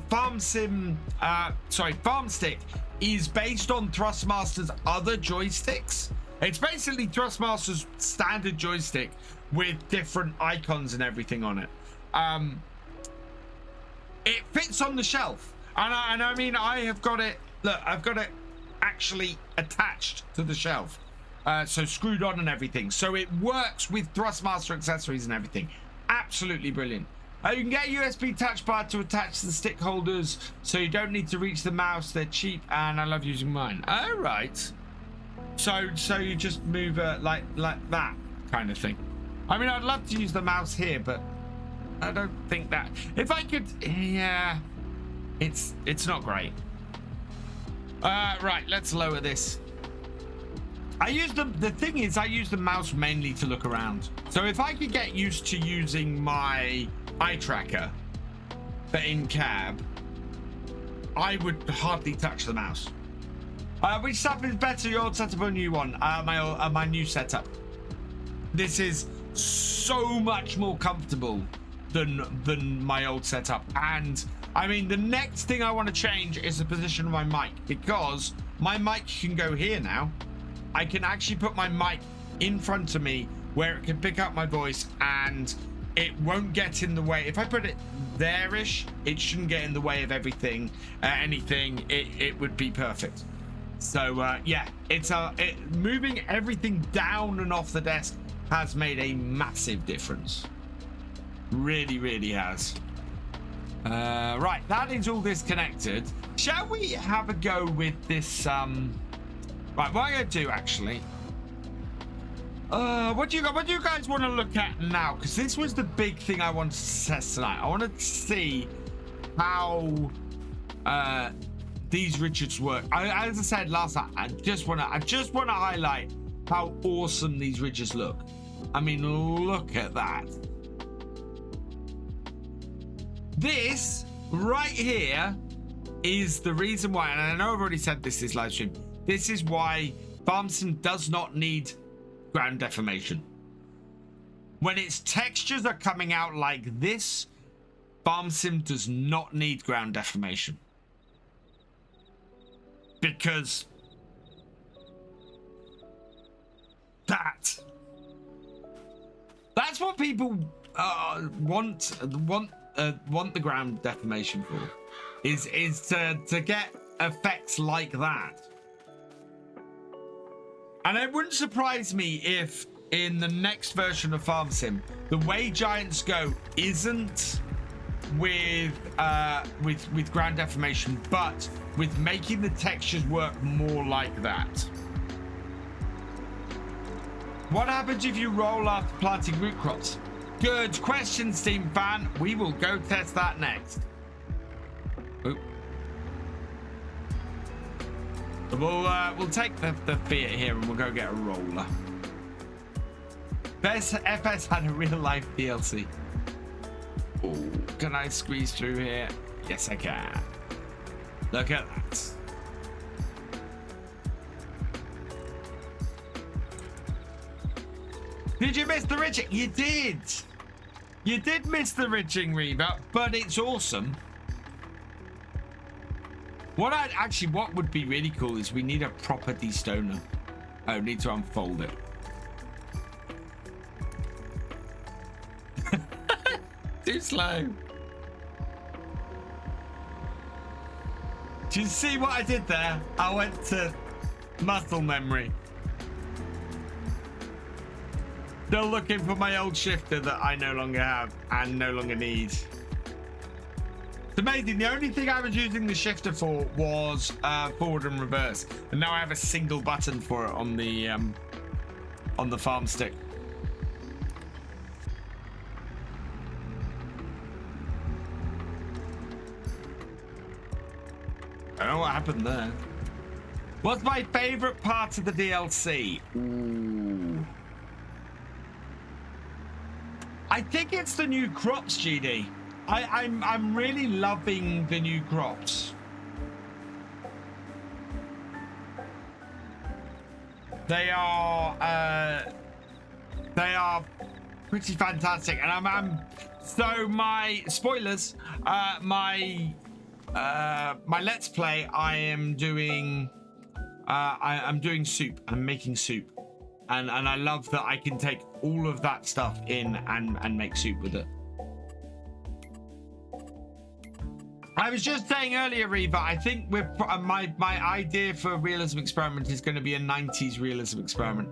farm stick is based on Thrustmaster's other joysticks. It's basically Thrustmaster's standard joystick with different icons and everything on it. It fits on the shelf, and I mean, I have got it. Look, I've got it actually attached to the shelf, so screwed on and everything. So it works with Thrustmaster accessories and everything. Absolutely brilliant. You can get a USB touch bar to attach to the stick holders, so you don't need to reach the mouse. They're cheap, and I love using mine. All right. So you just move like that kind of thing. I mean, I'd love to use the mouse here, but I don't think that. If I could, yeah, it's not great. Right, let's lower this. The thing is, I use the mouse mainly to look around. So if I could get used to using my eye tracker, but in cab, I would hardly touch the mouse. Which setup is better, your old setup or new one? My new setup. This is so much more comfortable than my old setup. And I mean, the next thing I want to change is the position of my mic, because my mic can go here now. I can actually put my mic in front of me where it can pick up my voice and it won't get in the way. If I put it there-ish, it shouldn't get in the way of everything, anything. It would be perfect. So yeah, moving everything down and off the desk has made a massive difference. Really, really has. Right, that is all disconnected. Shall we have a go with this? Right, what I'm gonna do actually. What do you guys want to look at now? Because this was the big thing I wanted to test tonight. I wanted to see how these ridges work. As I said last night, I just want to highlight how awesome these ridges look. I mean, look at that. This right here is the reason why, and I know I've already said this live stream. This is why FarmSim does not need ground deformation. When its textures are coming out like this, FarmSim does not need ground deformation. Because that's what people want the ground deformation for, is to get effects like that. And it wouldn't surprise me if in the next version of FarmSim, the way giants go isn't with ground deformation, but with making the textures work more like that. What happens if you roll after planting root crops? Good question, Steam fan. We will go test that next. Oop. We'll take the Fiat here and we'll go get a roller. Best FS had a real life DLC. Oh, can I squeeze through here? Yes, I can. Look at that. Did you miss the Richard? You did. You did miss the ridging, Reva, but it's awesome. What would be really cool is we need a proper destoner. Oh, need to unfold it. Too slow. Do you see what I did there? I went to muscle memory. Still looking for my old shifter that I no longer have and no longer need. It's amazing. The only thing I was using the shifter for was forward and reverse, and now I have a single button for it on the farm stick. I don't know what happened there. What's my favorite part of the DLC? Ooh. I think it's the new crops, GD. I'm really loving the new crops. They are pretty fantastic, and I'm so my spoilers. My let's play. I'm doing soup. I'm making soup, and I love that I can take all of that stuff in and make soup with it. I was just saying earlier, Reva, I think my idea for realism experiment is going to be a 90s realism experiment.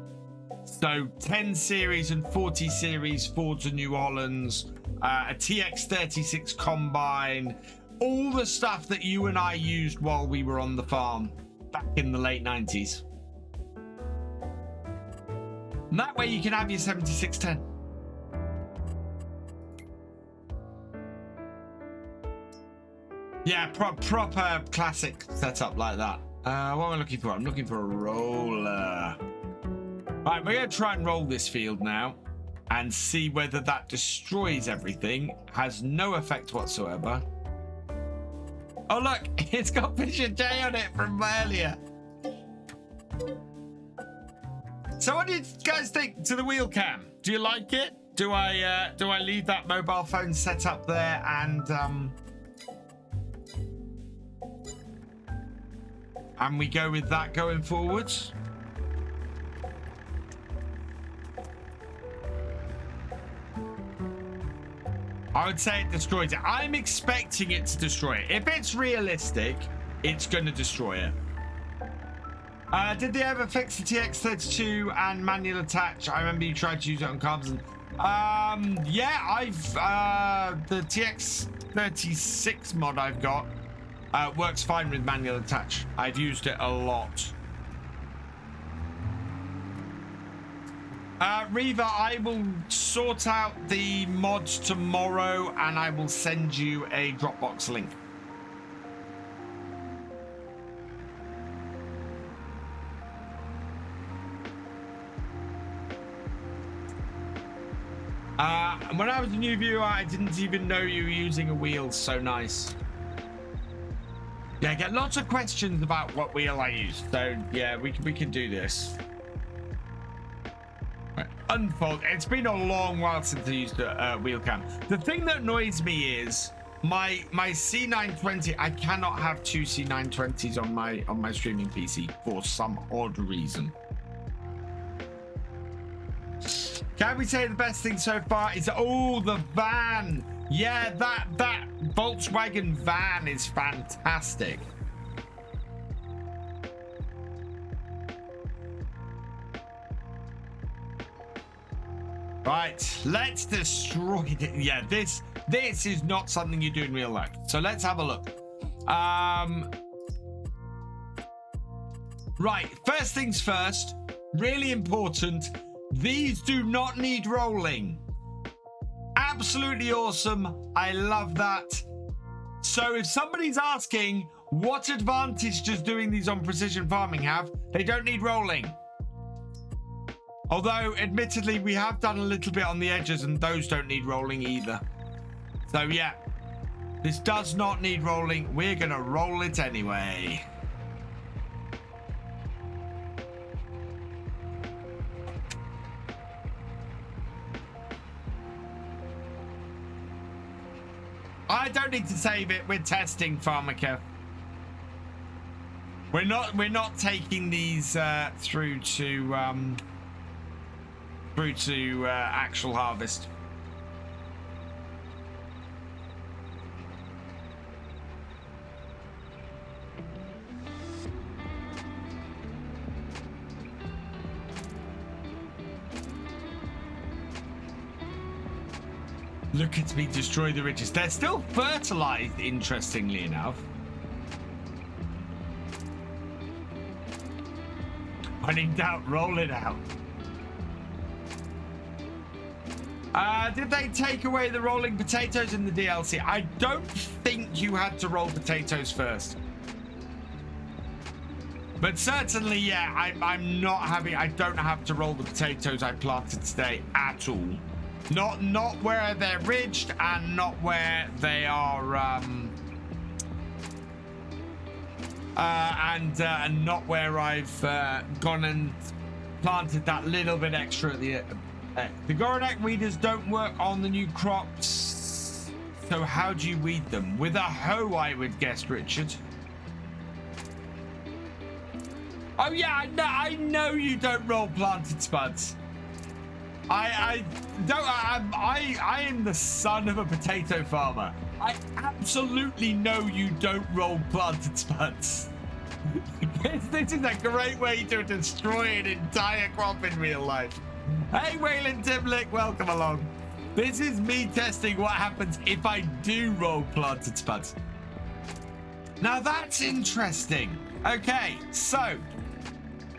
So 10 series and 40 series Fords and New Hollands, a TX36 combine, all the stuff that you and I used while we were on the farm back in the late 90s. And that way you can have your 7610. Yeah, proper classic setup like that. What am I looking for? I'm looking for a roller. Right, we're going to try and roll this field now and see whether that destroys everything. Has no effect whatsoever. Oh, look, it's got Thefisherj on it from earlier. So what do you guys think to the wheel cam? Do you like it? Do I leave that mobile phone set up there and we go with that going forwards? I would say it destroys it. I'm expecting it to destroy it. If it's realistic, it's going to destroy it. Did they ever fix the TX32 and manual attach? I remember you tried to use it on carbs. Yeah, I've the TX36 mod I've got works fine with manual attach. I've used it a lot. Reva, I will sort out the mods tomorrow and I will send you a Dropbox link. When I was a new viewer, I didn't even know you were using a wheel. So nice. Yeah, I get lots of questions about what wheel I use. So yeah, we can do this. Right, unfold. It's been a long while since I used a wheel cam. The thing that annoys me is my C920. I cannot have two C920s on my streaming PC for some odd reason. Can we say the best thing so far is, oh, the van? Yeah, that Volkswagen van is fantastic. Right, let's destroy it. Yeah, this is not something you do in real life. So let's have a look. Right, first things first, really important. These do not need rolling. Absolutely awesome. I love that. So if somebody's asking, what advantage does doing these on precision farming have? They don't need rolling. Although, admittedly, we have done a little bit on the edges and those don't need rolling either. So yeah, this does not need rolling. We're going to roll it anyway. I don't need to save it. We're testing FarmCatGR. We're not taking these through to actual harvest. Look at me destroy the ridges. They're still fertilized, interestingly enough. When in doubt, roll it out. Did they take away the rolling potatoes in the DLC? I don't think you had to roll potatoes first. But certainly, yeah, I'm not having... I don't have to roll the potatoes I planted today at all. Not where they're ridged and not where they are... and not where I've gone and planted that little bit extra at the Goranek weeders don't work on the new crops. So how do you weed them? With a hoe, I would guess, Richard. Oh yeah, I know you don't roll planted spuds. I am the son of a potato farmer. I absolutely know you don't roll planted spuds. This is a great way to destroy an entire crop in real life. Hey, Wayland Timlick, welcome along. This is me testing what happens if I do roll planted spuds. Now that's interesting. Okay, so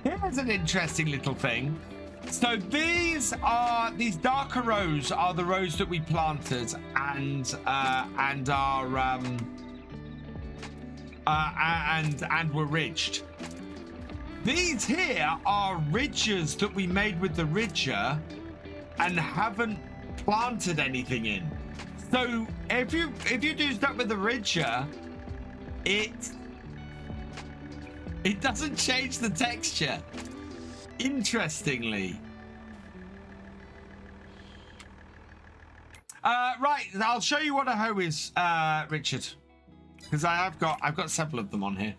here's an interesting little thing. So these darker rows are the rows that we planted and were ridged. These here are ridges that we made with the ridger and haven't planted anything in. So if you do stuff with the ridger, it doesn't change the texture. Interestingly. Right, I'll show you what a hoe is, Richard, because I've got several of them on here.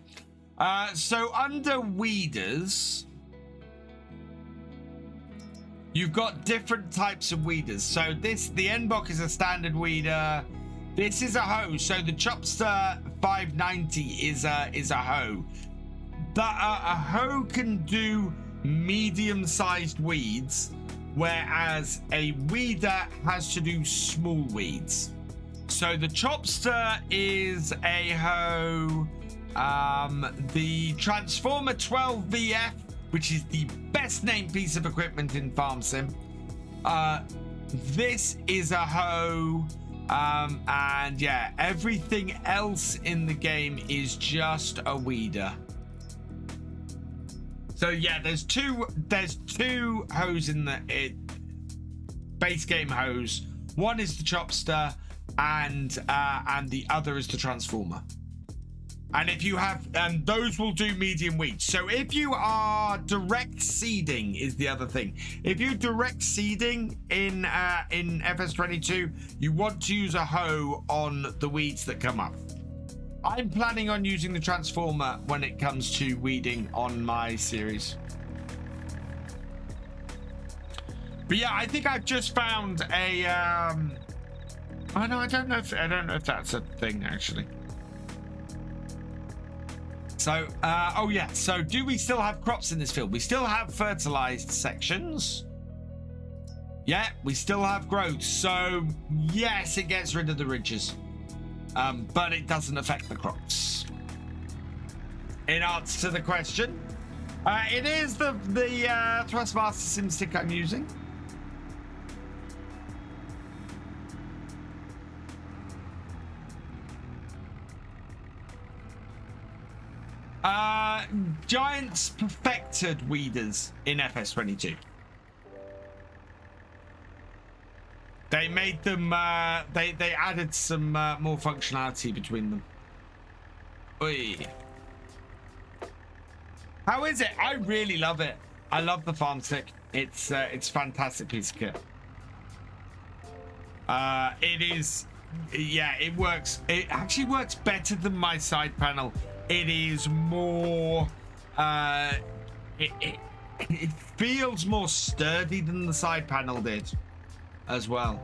So under weeders, you've got different types of weeders. So the Enbok is a standard weeder. This is a hoe. So the Chopster 590 is a hoe. A hoe can do medium-sized weeds, whereas a weeder has to do small weeds. So the Chopster is a hoe. The Transformer 12VF, which is the best named piece of equipment in Farm Sim. This is a hoe. And yeah, everything else in the game is just a weeder. So yeah, there's two hoes in the base game hoes. One is the Chopster, and the other is the Transformer. And if you have, those will do medium weeds. So if you are direct seeding is the other thing. If you direct seeding in FS22, you want to use a hoe on the weeds that come up. I'm planning on using the Transformer when it comes to weeding on my series. But yeah, I think I've just found a oh no, I don't know if that's a thing actually. So oh yeah, so do we still have crops in this field? We still have fertilized sections. Yeah, we still have growth. So yes, it gets rid of the ridges. But it doesn't affect the crops. In answer to the question, it is the Thrustmaster Sim stick I'm using. Giants perfected weeders in FS22. They made them, they added some more functionality between them. Oy. How is it? I really love it. I love the farm stick. It's a fantastic piece of kit. It is yeah, it works. It actually works better than my side panel. It is more, it feels more sturdy than the side panel did as well.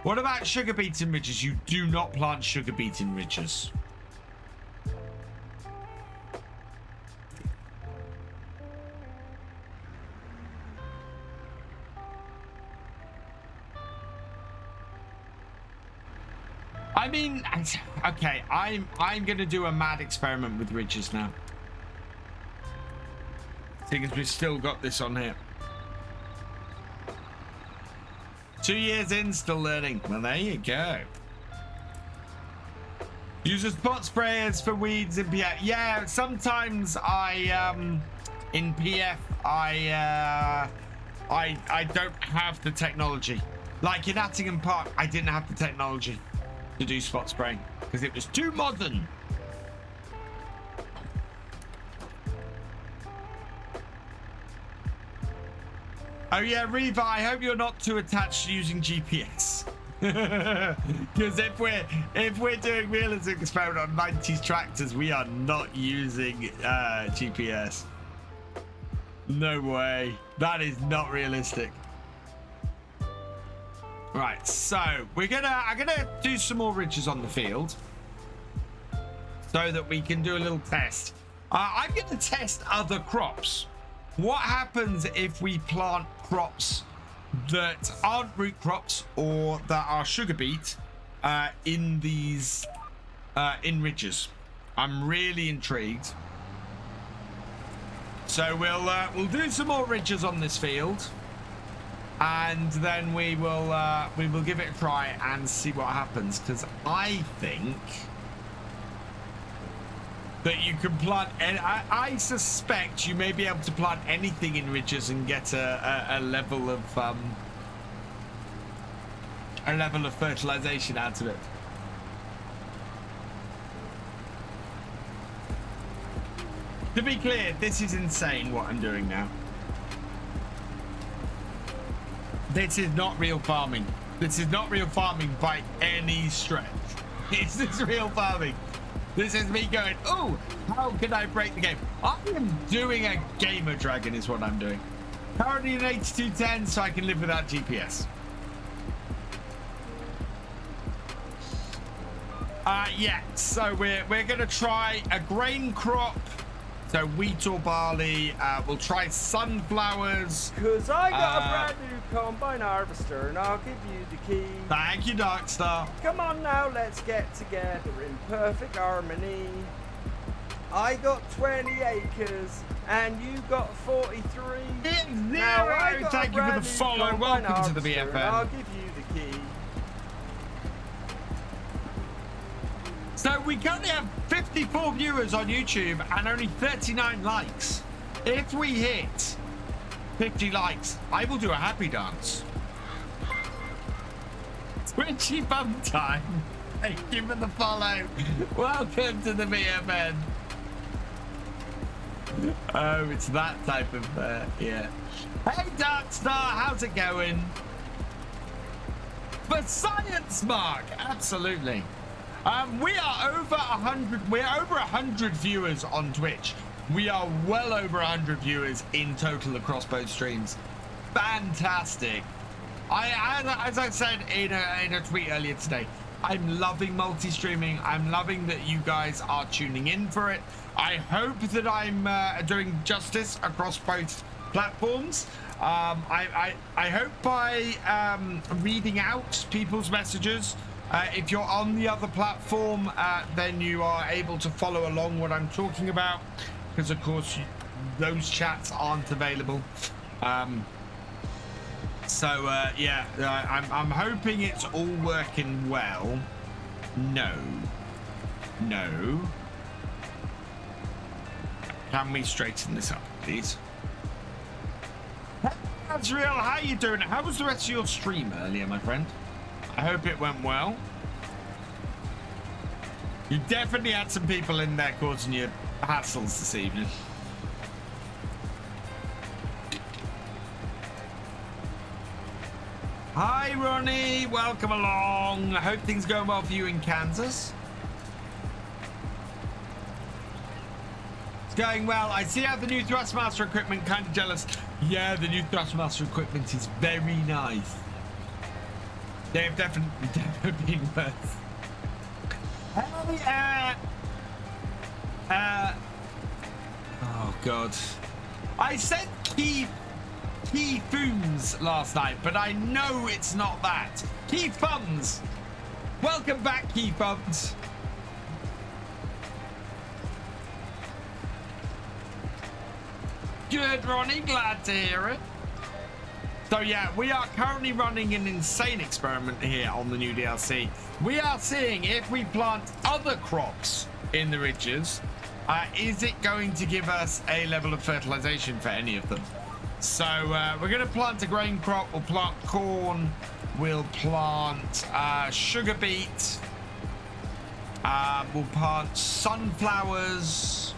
What about sugar beet in ridges? You do not plant sugar beet in ridges. I mean, okay, I'm gonna do a mad experiment with ridges now. Seeing as we've still got this on here. 2 years in, still learning. Well, there you go. Use spot sprayers for weeds in PF. Yeah, sometimes I in PF I don't have the technology. Like in Attingham Park, I didn't have the technology to do spot spraying because it was too modern. Oh yeah, Reva, I hope you're not too attached to using GPS. Because if we're doing realism experiment on 90s tractors, we are not using GPS. No way. That is not realistic. Right, so I'm gonna do some more ridges on the field so that we can do a little test. I'm gonna test other crops. What happens if we plant crops that aren't root crops or that are sugar beet in these in ridges? I'm really intrigued. So we'll do some more ridges on this field, and then we will give it a try and see what happens, because I think that you can plant, and I suspect you may be able to plant anything in ridges and get a level of fertilization out of it. To be clear, this is insane what I'm doing now. This is not real farming. This is not real farming by any stretch. This is real farming. This is me going, oh, how can I break the game? I am doing a gamer dragon is what I'm doing. Currently in 8210, so I can live without GPS. Yeah, so we're gonna try a grain crop. So wheat or barley. We'll try sunflowers. Cause I got a brand new combine harvester, and I'll give you the key. Thank you, Darkstar. Come on now, let's get together in perfect harmony. I got 20 acres, and you got 43. It's Now I zero. got Thank a you for the brand new follow. combine Welcome to the harvester, and I'll BFM. give you the key. So we currently have 54 viewers on YouTube and only 39 likes. If we hit 50 likes, I will do a happy dance. Twitchy bum time. Thank you for the follow. Welcome to the BFN. Oh, it's that type of, yeah. Hey, Darkstar, how's it going? For science, Mark, absolutely. We are over 100. We're over 100 viewers on Twitch. We are well over 100 viewers in total across both streams. Fantastic. As I said in a tweet earlier today, I'm loving multi-streaming. I'm loving that you guys are tuning in for it. I hope that I'm doing justice across both platforms. I hope by reading out people's messages. If you're on the other platform, then you are able to follow along what I'm talking about, because of course those chats aren't available. Yeah, I'm hoping it's all working well. No. Can we straighten this up, please? That's real. How you doing? How was the rest of your stream earlier, my friend? I hope it went well. You definitely had some people in there causing you hassles this evening. Hi, Ronnie. Welcome along. I hope things going well for you in Kansas. It's going well. I see how the new Thrustmaster equipment, kind of jealous. Yeah, the new Thrustmaster equipment is very nice. They've definitely been worse. Hey, oh God. I said key Fooms last night, but I know it's not that. Key Funds. Welcome back, Key Funds. Good, Ronnie. Glad to hear it. So yeah, we are currently running an insane experiment here on the new DLC. We are seeing if we plant other crops in the ridges, is it going to give us a level of fertilization for any of them? So we're going to plant a grain crop. We'll plant corn. We'll plant sugar beet. We'll plant sunflowers.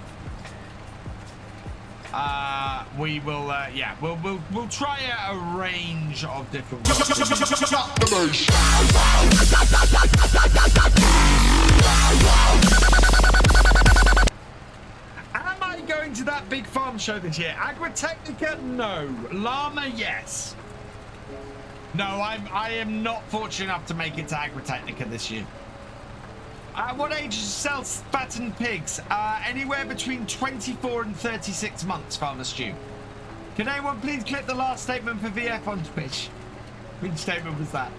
We will, yeah, we'll try a range of different ones. Am I going to that big farm show this year? Agritechnica, no. Llama, yes. No, I am not fortunate enough to make it to Agritechnica this year. What age do you sell fattened pigs? Anywhere between 24 and 36 months, Farmer Stew. Can anyone please click the last statement for VF on Twitch? Which statement was that?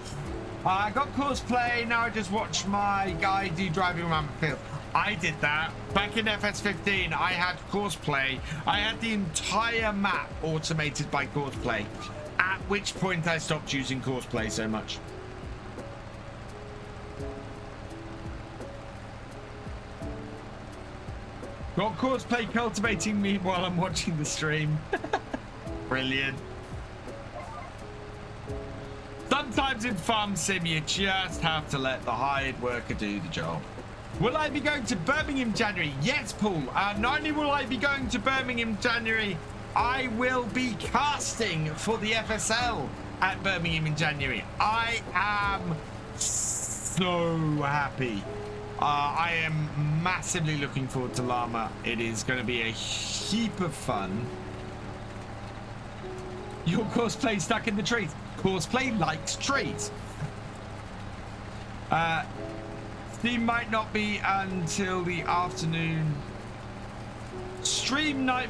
I got cosplay, now I just watch my guy do driving around the field. I did that. Back in FS15, I had cosplay. I had the entire map automated by cosplay. At which point I stopped using cosplay so much. Got cosplay cultivating me while I'm watching the stream. Brilliant. Sometimes in Farm Sim, you just have to let the hired worker do the job. Will I be going to Birmingham January? Yes, Paul. Not only will I be going to Birmingham January, I will be casting for the FSL at Birmingham in January. I am so happy. I am massively looking forward to Llama. It is going to be a heap of fun. Your cosplay stuck in the trees. Cosplay likes trees. Steam might not be until the afternoon. Stream night.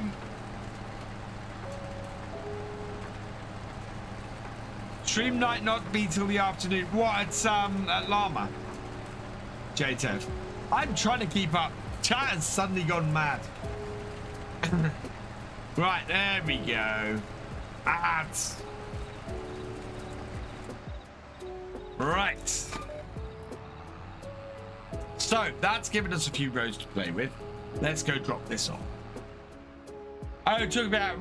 Stream night not be till the afternoon. What, at Llama? JTEV. I'm trying to keep up. Chat has suddenly gone mad. Right, there we go. Ads. Right. So, that's given us a few rows to play with. Let's go drop this on. Oh, talk about...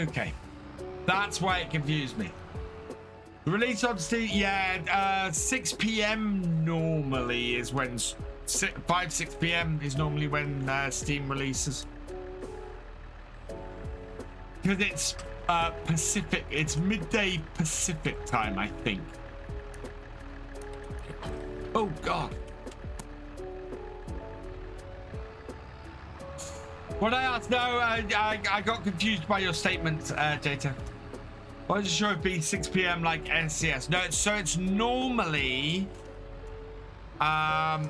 okay. That's why it confused me. Release on Steam, yeah, 6 p.m. normally is when 6 p.m. is normally when Steam releases. Because it's Pacific, it's midday Pacific time, I think. Oh God. What I asked, no, I got confused by your statement, Jata. I wasn't sure it'd be 6 p.m. like SCS. No, so it's normally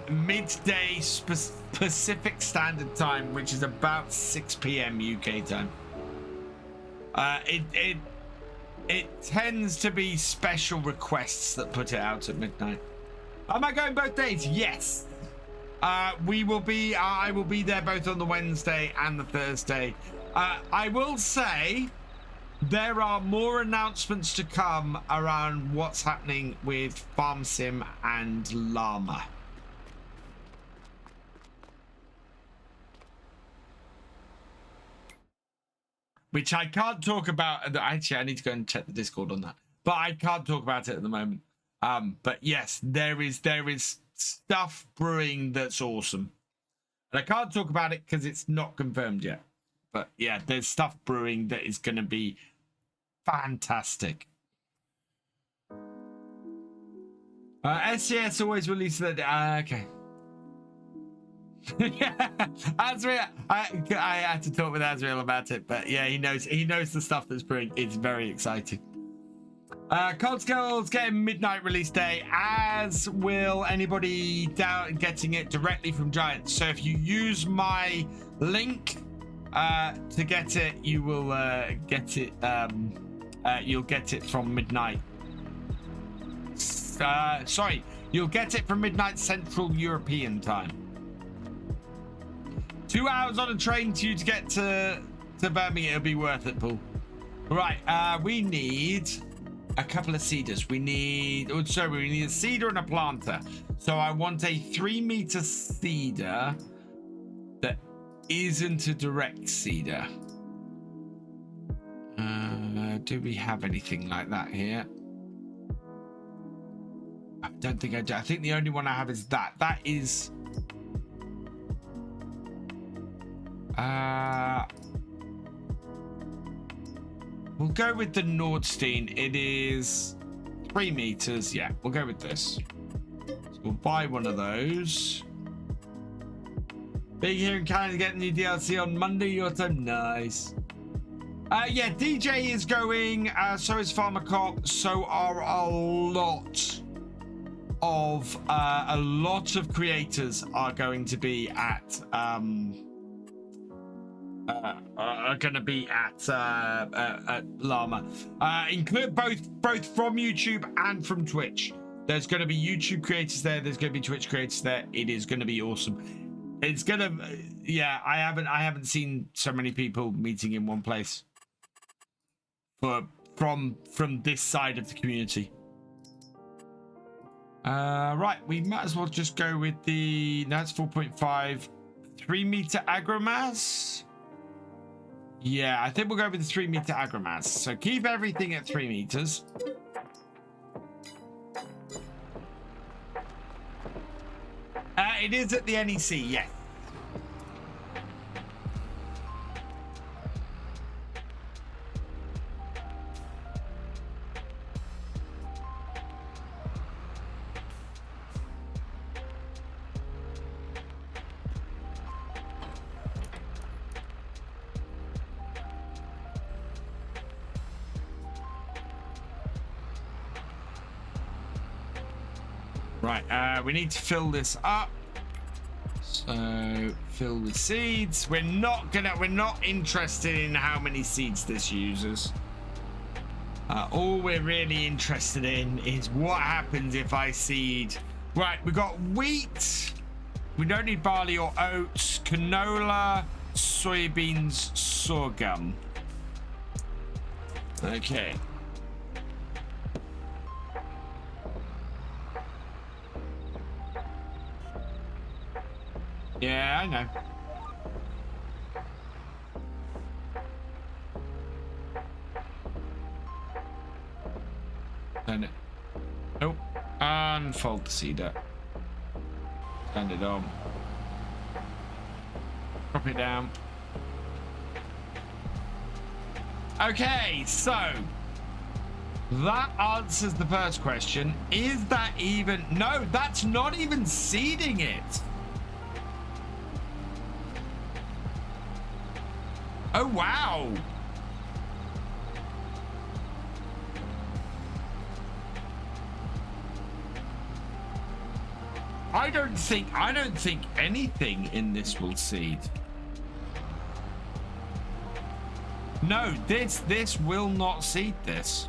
midday Pacific Standard Time, which is about 6 p.m. UK time. It tends to be special requests that put it out at midnight. Am I going both days? Yes. We will be. I will be there both on the Wednesday and the Thursday. I will say. There are more announcements to come around what's happening with Farm Sim and Llama. Which I can't talk about. Actually, I need to go and check the Discord on that. But I can't talk about it at the moment. But yes, there is stuff brewing that's awesome. And I can't talk about it because it's not confirmed yet. But yeah, there's stuff brewing that is going to be fantastic. SCS always releases that. Okay. Yeah, Azrael. I had to talk with Azrael about it, but yeah, he knows the stuff that's brewing. It's very exciting. Cold Skull's getting midnight release day, as will anybody down getting it directly from Giant. So if you use my link to get it, you will get it. You'll get it from midnight. Sorry, you'll get it from midnight Central European time. 2 hours on a train to you to get to Birmingham. It'll be worth it, Paul. Right, we need a couple of seeders. We need a seeder and a planter. So I want a 3-meter seeder that isn't a direct seeder. Do we have anything like that here? I don't think I do. I think the only one I have is that. That is... we'll go with the Nordstein. It is 3 meters. Yeah, we'll go with this. So we'll buy one of those. Big here in Canada getting new DLC on Monday your time. Nice. Yeah, DJ is going. So is FarmCatGR. So are a lot of creators are going to be at Llama. Include both from YouTube and from Twitch. There's going to be YouTube creators there. There's going to be Twitch creators there. It is going to be awesome. It's gonna, yeah. I haven't seen so many people meeting in one place from this side of the community. Right, we might as well just go with the. That's 4.5, 3-meter agromass. Yeah, I think we'll go with the 3-meter agromass. So keep everything at 3 meters. It is at the NEC, yes. Right, we need to fill this up. So fill with seeds. We're not interested in how many seeds this uses. All we're really interested in is what happens if I seed. Right, we got wheat. We don't need barley or oats. Canola, soybeans, sorghum. Okay. Yeah, I know. Turn it. Nope. Unfold the seeder. Turn it on. Drop it down. Okay, so that answers the first question. Is that even... No, that's not even seeding it. Oh, wow. I don't think anything in this will seed. No, this will not seed this.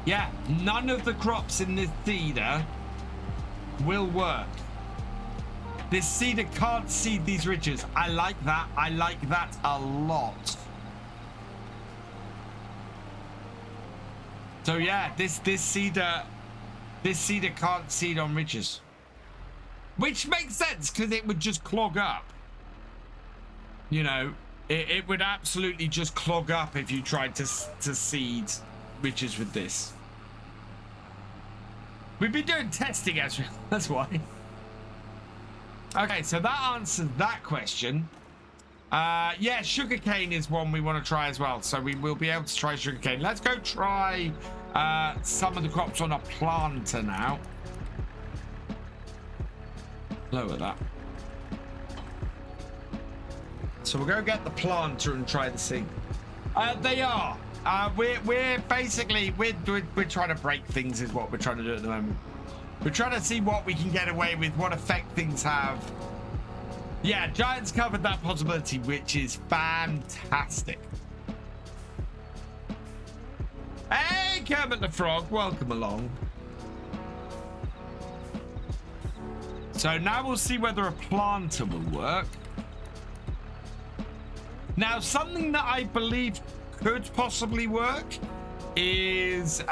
Yeah, none of the crops in this seeder will work. This seeder can't seed these ridges. I like that. I like that a lot. So yeah, this seeder can't seed on ridges. Which makes sense because it would just clog up. You know, it would absolutely just clog up if you tried to seed ridges with this. We've been doing testing, Ezra. That's why. Okay, so that answers that question. Yeah, sugarcane is one we want to try as well. So we will be able to try sugarcane. Let's go try some of the crops on a planter now. Lower that. So we'll go get the planter and try the seed. They are. We're basically we're trying to break things is what we're trying to do at the moment. We're trying to see what we can get away with, what effect things have. Yeah, Giants covered that possibility, which is fantastic. Hey, Kermit the Frog, welcome along. So now we'll see whether a planter will work. Now, something that I believe could possibly work is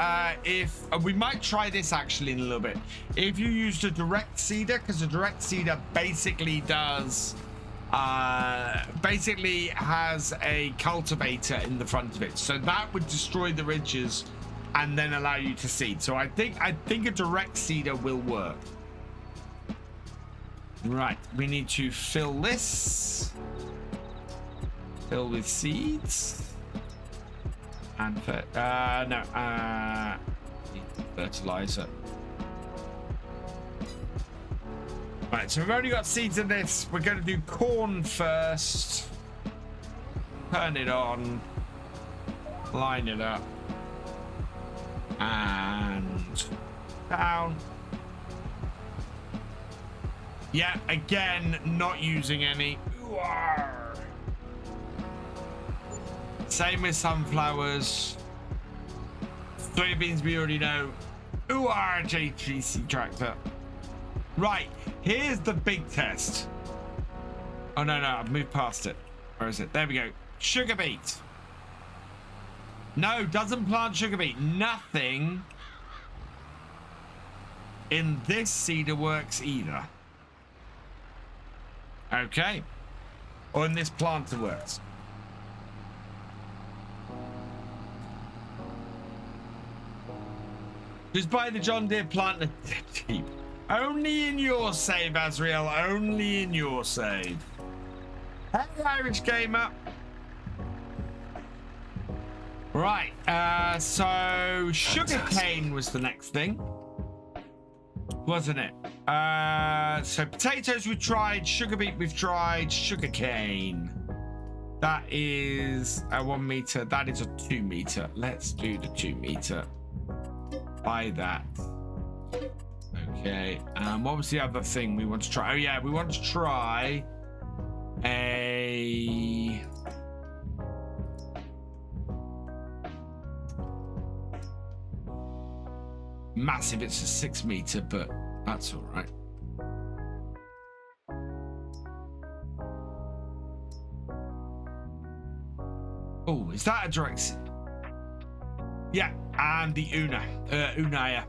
if we might try this actually in a little bit. If you used a direct seeder, because a direct seeder basically does basically has a cultivator in the front of it, so that would destroy the ridges and then allow you to seed. So I think a direct seeder will work. Right, we need to fill this. Fill with seeds. And fertilizer. Right, so we've only got seeds in this. We're going to do corn first. Turn it on. Line it up. And down. Yeah, again, not using any. Same with sunflowers. Soybeans we already know. Ooh, JGC tractor. Right, here's the big test. Oh, no, I've moved past it. Where is it? There we go. Sugar beet. No, doesn't plant sugar beet. Nothing in this seeder works either. Okay. Or in this planter works. Just buy the John Deere planter cheap. Only in your save, Azrael. Only in your save. Hey, Irish Gamer. Right. So sugarcane was the next thing, wasn't it? So potatoes we've tried, sugar beet we've tried, sugarcane. That is a 1 meter. That is a 2 meter. Let's do the 2 meter. Buy that. Okay. What was the other thing we want to try? Oh yeah, we want to try a massive. It's a 6 meter, but that's all right. Oh, is that a direct? Yeah, and the Unaya.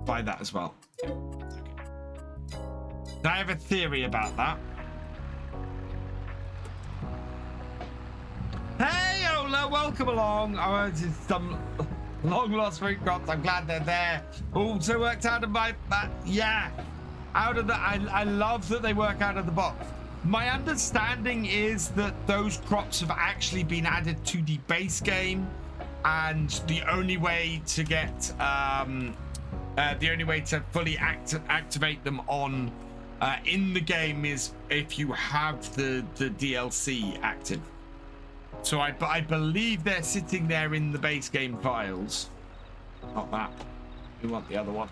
Buy that as well. Okay. I have a theory about that. Hey, Ola, welcome along. Oh, just some long lost fruit crops. I'm glad they're there. Also worked out of my, yeah, out of the. I love that they work out of the box. My understanding is that those crops have actually been added to the base game, and the only way to get the only way to fully activate them on in the game is if you have the DLC active. So I believe they're sitting there in the base game files. Not that. We want the other one.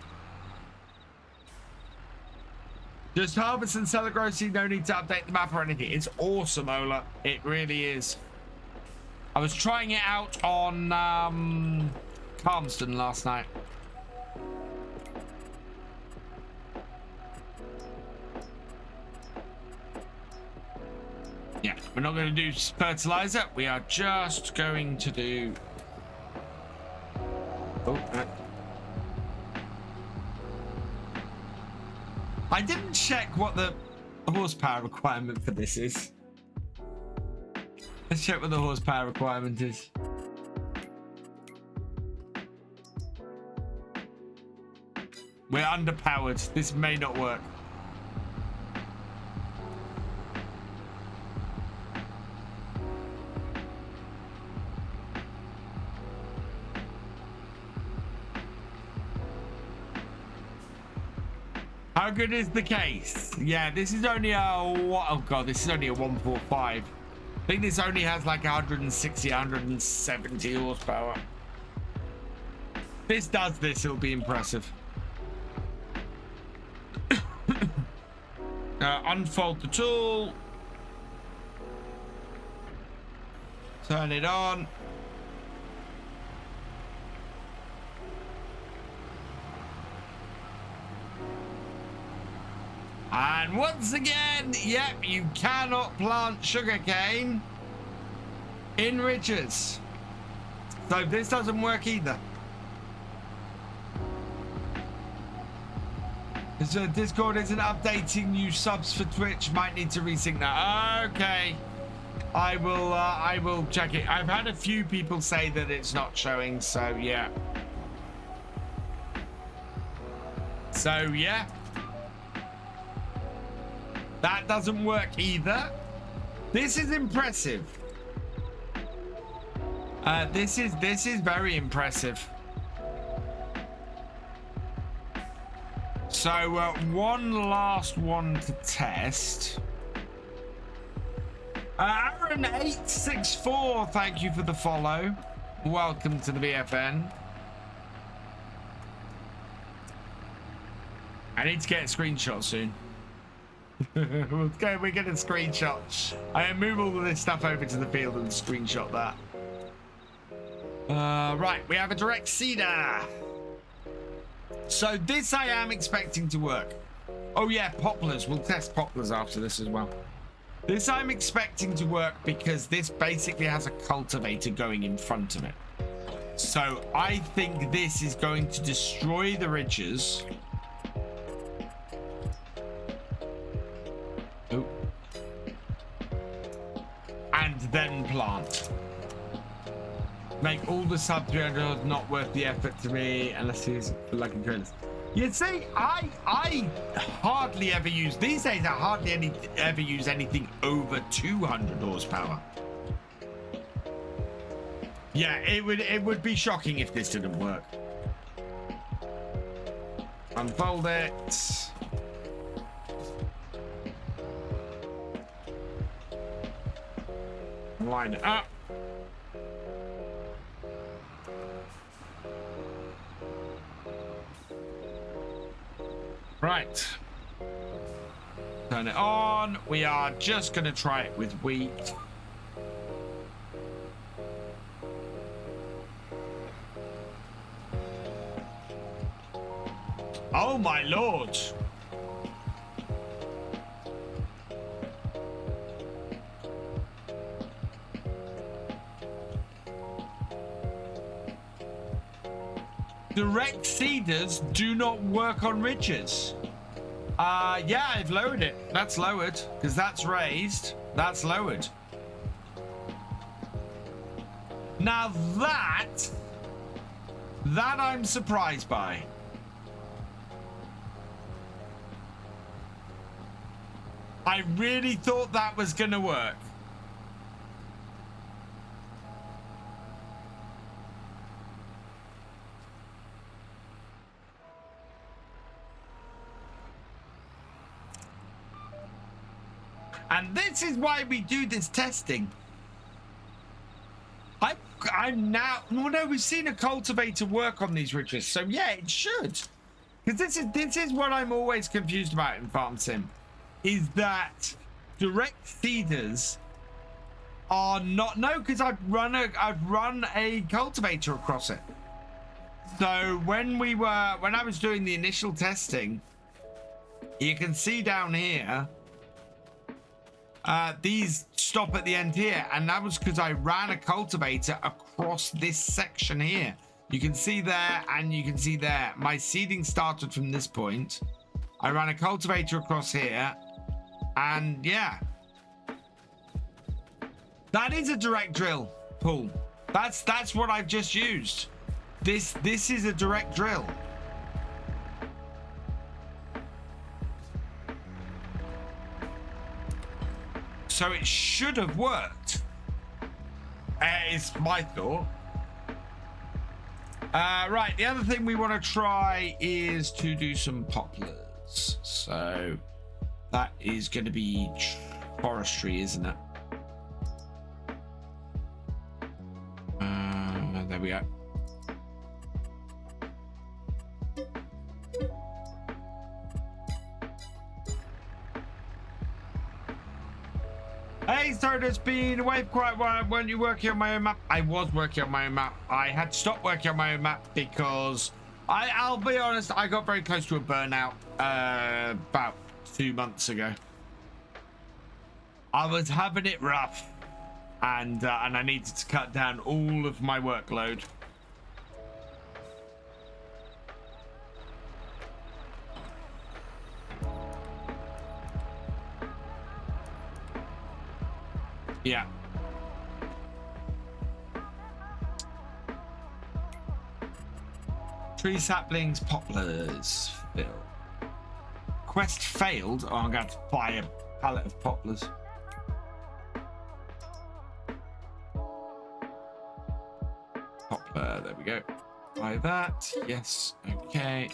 Just harvest and sell the grocery. No need to update the map or anything. It's awesome, Ola. It really is. I was trying it out on Calmston last night. Yeah, we're not going to do fertilizer. We are just going to do. Oh, I didn't check what the horsepower requirement for this is. Let's check what the horsepower requirement is. We're underpowered. This may not work. How good is the case? Yeah, this is only a, oh god, this is only a 145. I think this only has like 160, 170 horsepower. This does this, it'll be impressive. Unfold the tool. Turn it on. And once again, yep, you cannot plant sugarcane in ridges. So this doesn't work either. So Discord isn't updating new subs for Twitch. Might need to resync that. Okay. I will check it. I've had a few people say that it's not showing, so yeah. So yeah. That doesn't work either. This is impressive. This is very impressive. So one last one to test. Aaron864, thank you for the follow. Welcome to the BFN. I need to get a screenshot soon. We're gonna screenshot. I move all of this stuff over to the field and screenshot that. Right, we have a direct seeder. So this I am expecting to work. Oh yeah, poplars. We'll test poplars after this as well. This I'm expecting to work because this basically has a cultivator going in front of it. So I think this is going to destroy the ridges. Oh. And then plant. Make all the sub 300 not worth the effort to me unless he's lucky trailers. You see, I hardly ever use these days. I hardly ever use anything over 200 horsepower. Yeah, it would be shocking if this didn't work. Unfold it. Line it up. Right. Turn it on. We are just going to try it with wheat. Oh my lord. Direct seeders do not work on ridges. Yeah, I've lowered it. That's lowered because that's raised. That's lowered. Now that I'm surprised by. I really thought that was going to work. And this is why we do this testing. I'm now, well, no, we've seen a cultivator work on these ridges, so yeah, it should. Because this is what I'm always confused about in Farm Sim, is that direct seeders are not, no, because I've run a cultivator across it. So when I was doing the initial testing, you can see down here. These stop at the end here, and that was because I ran a cultivator across this section here. You can see there and you can see there. My seeding started from this point. I ran a cultivator across here, and yeah, that is a direct drill pull. That's what I've just used. This is a direct drill. So it should have worked. Is my thought. Right, the other thing we want to try is to do some poplars. So that is going to be forestry, isn't it? There we go. Hey, sorry, it's been away for quite a while. Weren't you working on my own map? I was working on my own map. I had to stop working on my own map because I'll be honest, I got very close to a burnout about 2 months ago. I was having it rough, and I needed to cut down all of my workload. Yeah. Tree saplings, poplars. Fill. Quest failed. Oh, I'm going to buy a pallet of poplars. Poplar, there we go. Buy that. Yes. Okay.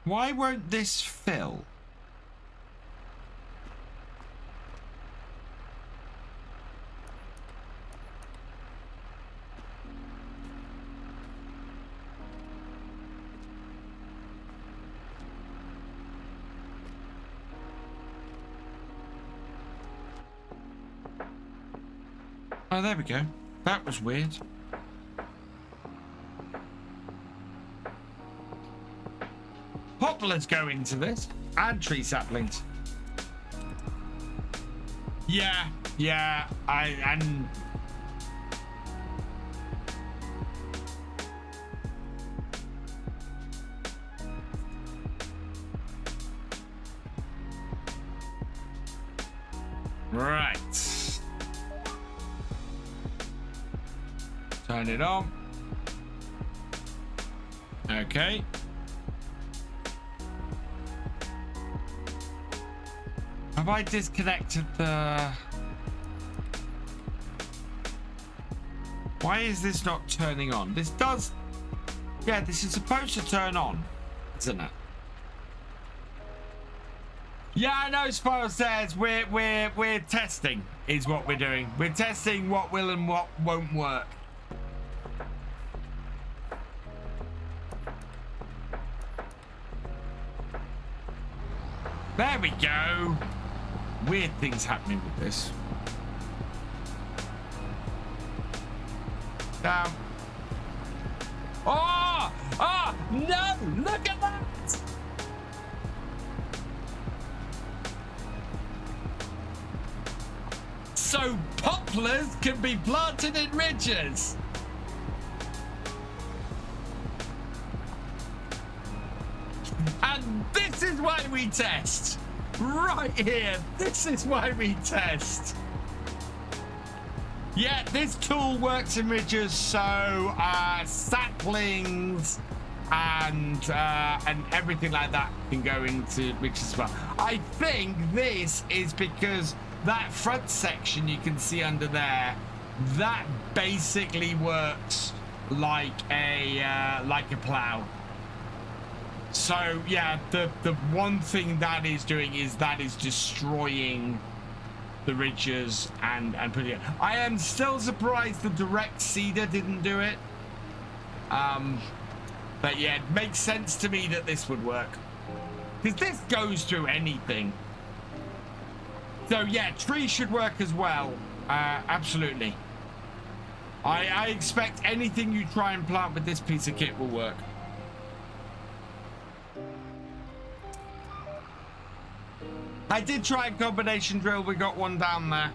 Why won't this fill? Oh, there we go. That was weird. Poplars go into this, and tree saplings. Yeah, and right. Turn it on. Okay. Have I disconnected the... Why is this not turning on? This does... Yeah, this is supposed to turn on, isn't it? Yeah, I know Spiral says we're testing is what we're doing. We're testing what will and what won't work. There we go. Weird things happening with this. Down. Oh! Oh! No! Look at that! So poplars can be planted in ridges. And this is why we test. Right here. This is why we test. Yeah, this tool works in ridges, so saplings and everything like that can go into ridges as well. I think this is because that front section you can see under there, that basically works like a plow. So yeah, the one thing that is doing is that is destroying the ridges and putting it. I am still surprised the direct seeder didn't do it. But yeah, it makes sense to me that this would work, because this goes through anything. So yeah, trees should work as well. Absolutely. I expect anything you try and plant with this piece of kit will work. I did try a combination drill. We got one down there.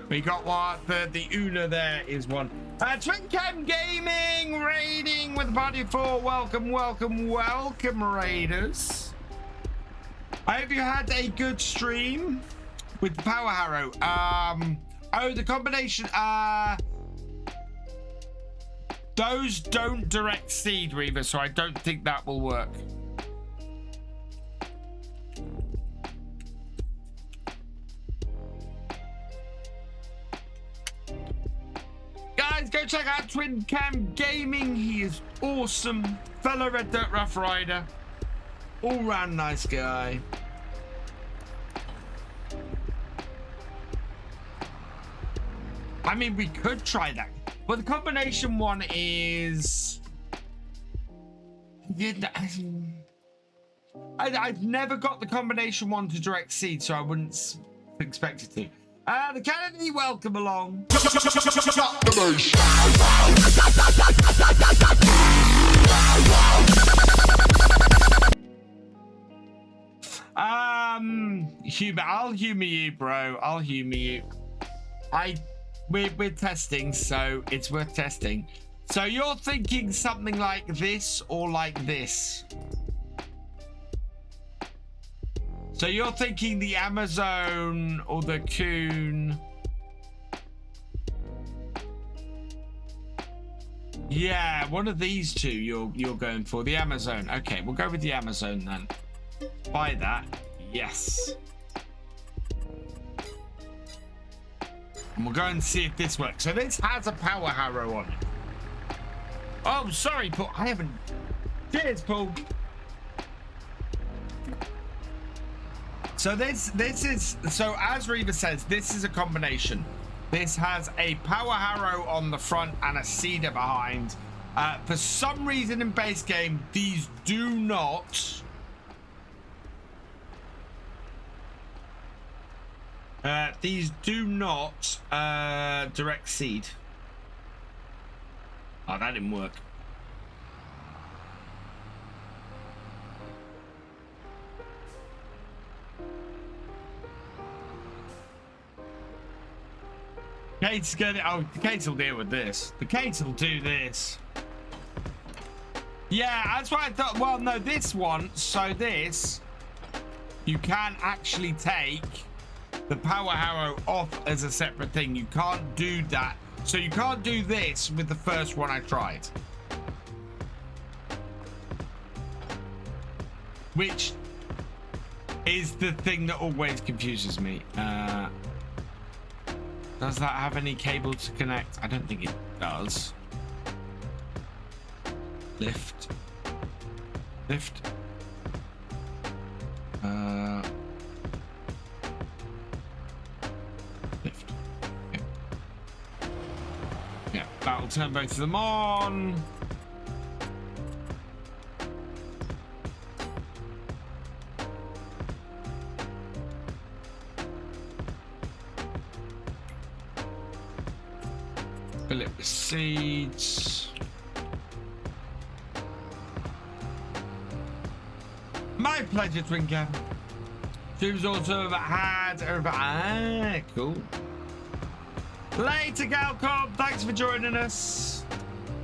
We got what? The Una there is one. Galcomp Gaming raiding with a party of 4. Welcome, welcome, welcome, raiders. I hope you had a good stream with the Power Harrow. Oh, the combination. Those don't direct seed, Reaver, so I don't think that will work. Guys, go check out Galcomp Gaming. He is awesome. Fellow Red Dirt Rough Rider. All round nice guy. I mean, we could try that. But the combination one is... I've never got the combination one to direct seed, so I wouldn't expect it to. The Kennedy, welcome along. I'll humor you, bro. I'll humor you. We're testing, so it's worth testing. So you're thinking something like this or like this? So you're thinking the Amazon or the Coon? Yeah, one of these two you're going for. The Amazon. Okay, we'll go with the Amazon then. Buy that. Yes. And we'll go and see if this works. So this has a Power Harrow on it. Oh, sorry, Paul. I haven't. Cheers, Paul. So this is, so as Reaver says, this is a combination. This has a Power Harrow on the front and a Seeder behind. For some reason in base game, these do not. Direct seed. Oh, that didn't work. Kate's gonna. Oh, Kate will deal with this. The Kate will do this. Yeah, that's what I thought. Well, no, this one. So this, you can actually take the Power Harrow off as a separate thing. You can't do that. So you can't do this with the first one I tried. Which is the thing that always confuses me. Does that have any cable to connect? I don't think it does. Lift. Lift. Lift. Okay. Yeah, that'll turn both of them on. Fill it with seeds. My pleasure, Twinker. Stream's also had cool. Later, Galcomp. Thanks for joining us.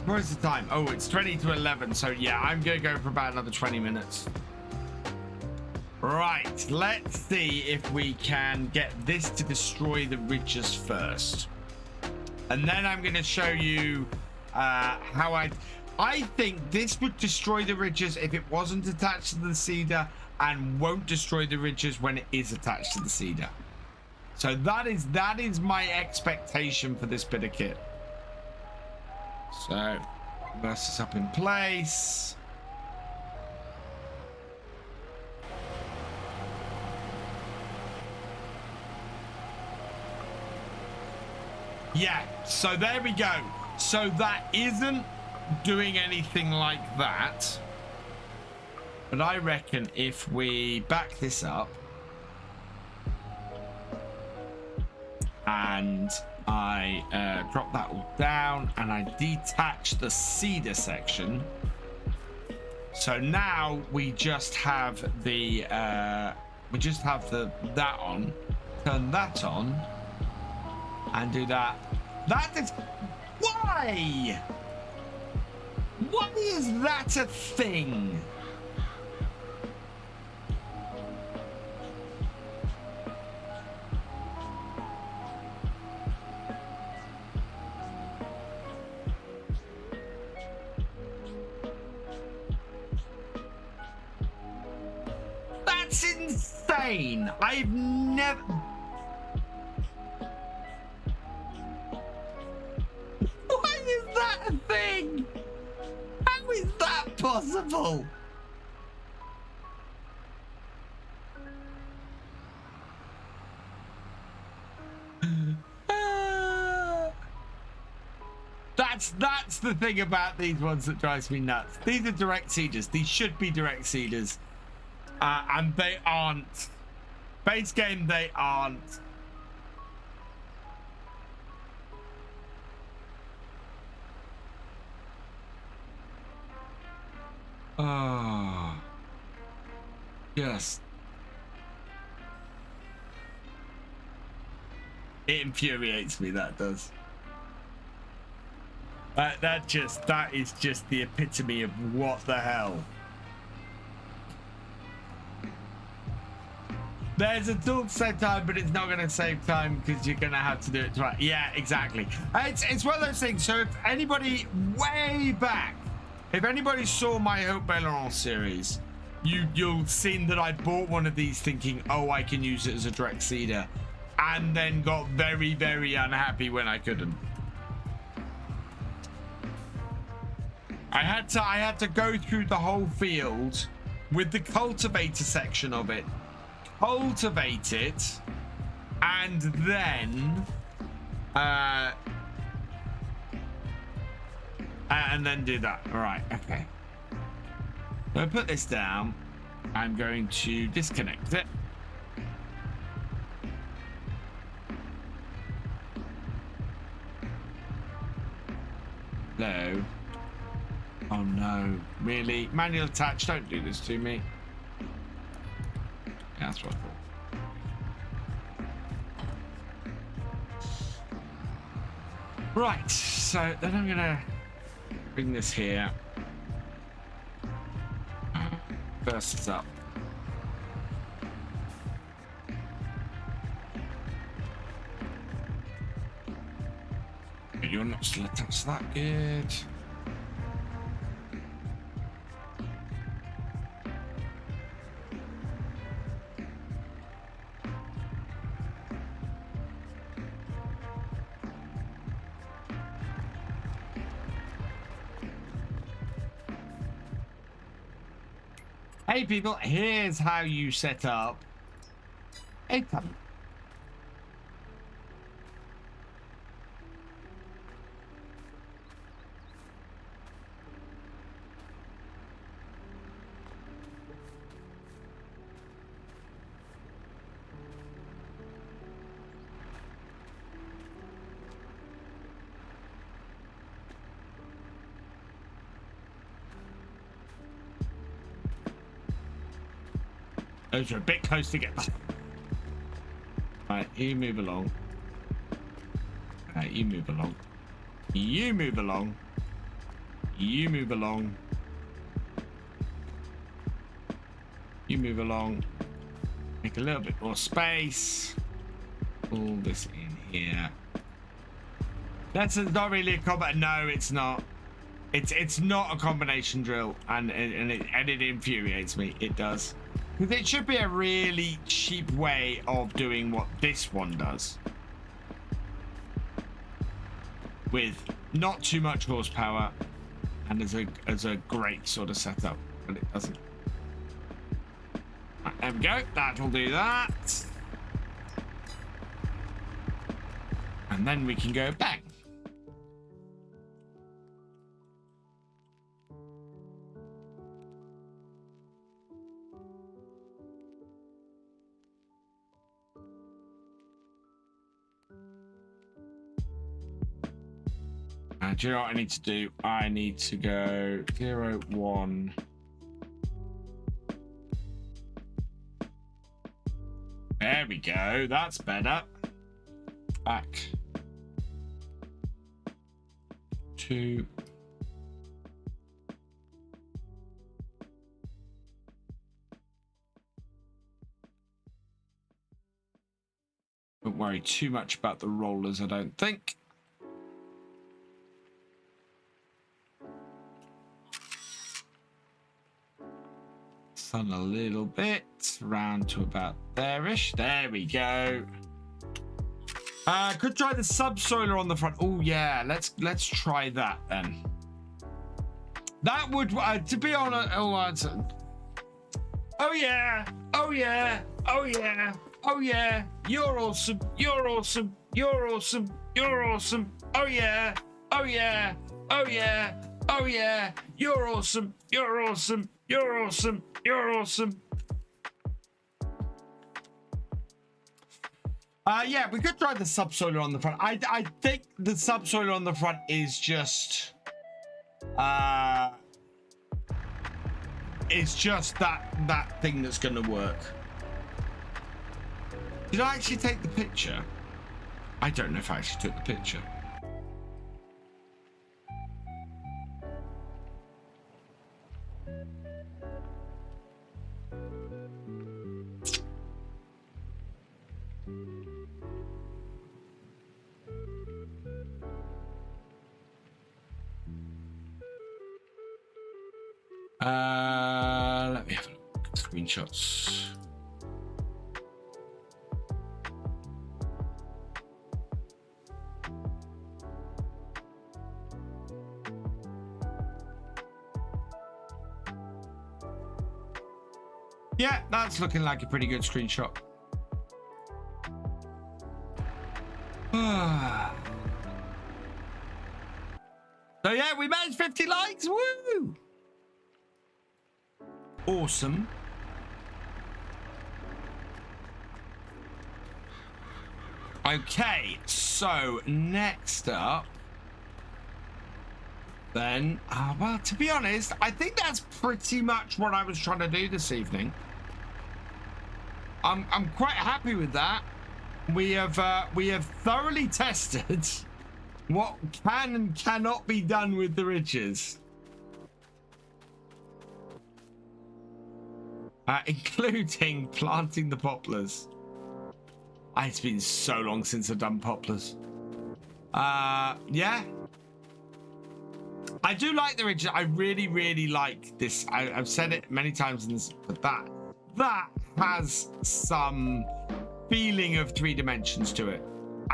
What is the time? Oh, it's 20 to 11. So yeah, I'm gonna go for about another 20 minutes. Right, let's see if we can get this to destroy the ridges first. And then I'm going to show you how I think this would destroy the ridges if it wasn't attached to the seeder, and won't destroy the ridges when it is attached to the seeder. So that is my expectation for this bit of kit. So reverse this up in place. Yeah, so there we go. So that isn't doing anything like that. But I reckon if we back this up and I drop that all down and I detach the seeder section. So now we just have that on, turn that on. And do that. That is... Why? Why is that a thing? That's insane. I've never... Why is that a thing? How is that possible? That's the thing about these ones that drives me nuts. These are direct seeders. These should be direct seeders. And they aren't. Base game, they aren't. Oh. Yes. It infuriates me, that does. That is just the epitome of what the hell. There's a tool to save time, but it's not going to save time because you're going to have to do it right. Yeah, exactly. It's one of those things. So if anybody way back, if anybody saw my Hope Baileron series, you'll seen that I bought one of these thinking, oh, I can use it as a direct seeder, and then got very, very unhappy when I couldn't. I had to go through the whole field with the cultivator section of it, cultivate it, and then do that. All right, okay. So I put this down. I'm going to disconnect it. Hello. Oh no, really? Manual attach, don't do this to me. Yeah, that's what I thought. Right, so then I'm gonna bring this here. Burst this up. You're not still attached to that, good. Hey people, here's how you set up a tunnel. Those are a bit close together. Right, you move along. Right, you move along. You move along. You move along. You move along. Make a little bit more space. Pull this in here. That's not really a combat. No, it's not. It's not a combination drill, and it infuriates me. It does. Because it should be a really cheap way of doing what this one does. With not too much horsepower and as a great sort of setup, but it doesn't. Right, there we go. That'll do that. And then we can go back. Do you know what I need to do? I need to go 0, 1. There we go. That's better. Back. 2. Don't worry too much about the rollers, I don't think. Sun a little bit, round to about there-ish. There we go. Could try the subsoiler on the front. Oh yeah, let's try that then. That would, to be honest. Oh yeah, oh yeah, oh yeah, oh yeah. You're awesome. You're awesome. You're awesome. You're awesome. Oh yeah, oh yeah, oh yeah, oh yeah. You're awesome. You're awesome. You're awesome. You're awesome. Yeah, we could try the subsoiler on the front. I think the subsoiler on the front is just it's just that thing that's going to work. Did I actually take the picture? I don't know if I actually took the picture. Let me have a look at screenshots. Yeah, that's looking like a pretty good screenshot. So yeah, we managed 50 likes. Woo! Awesome. Okay, so next up then, well, to be honest, I think that's pretty much what I was trying to do this evening. I'm quite happy with that. We have thoroughly tested what can and cannot be done with the ridges. Including planting the poplars. It's been so long since I've done poplars. Yeah. I do like the ridges. I really, really like this. I've said it many times in this, but that has some feeling of 3 dimensions to it.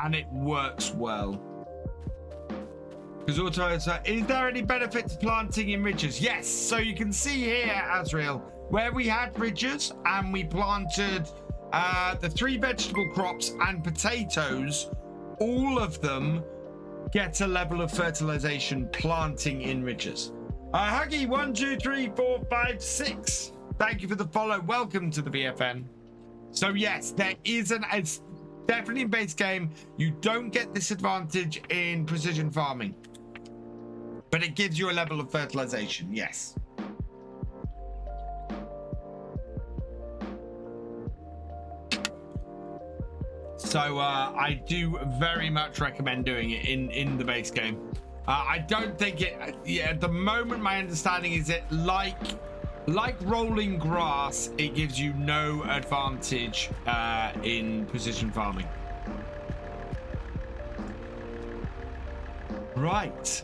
And it works well. Because also, is there any benefit to planting in ridges? Yes. So you can see here, Azrael, where we had ridges and we planted the 3 vegetable crops and potatoes, all of them get a level of fertilization planting in ridges. Huggy 1 2 3 4 5 6. Thank you for the follow. Welcome to the VFN. So yes, there is it's definitely in base game. You don't get this advantage in precision farming, but it gives you a level of fertilization. Yes. So I do very much recommend doing it in the base game. I don't think it. Yeah, at the moment, my understanding is it like rolling grass. It gives you no advantage in precision farming. Right.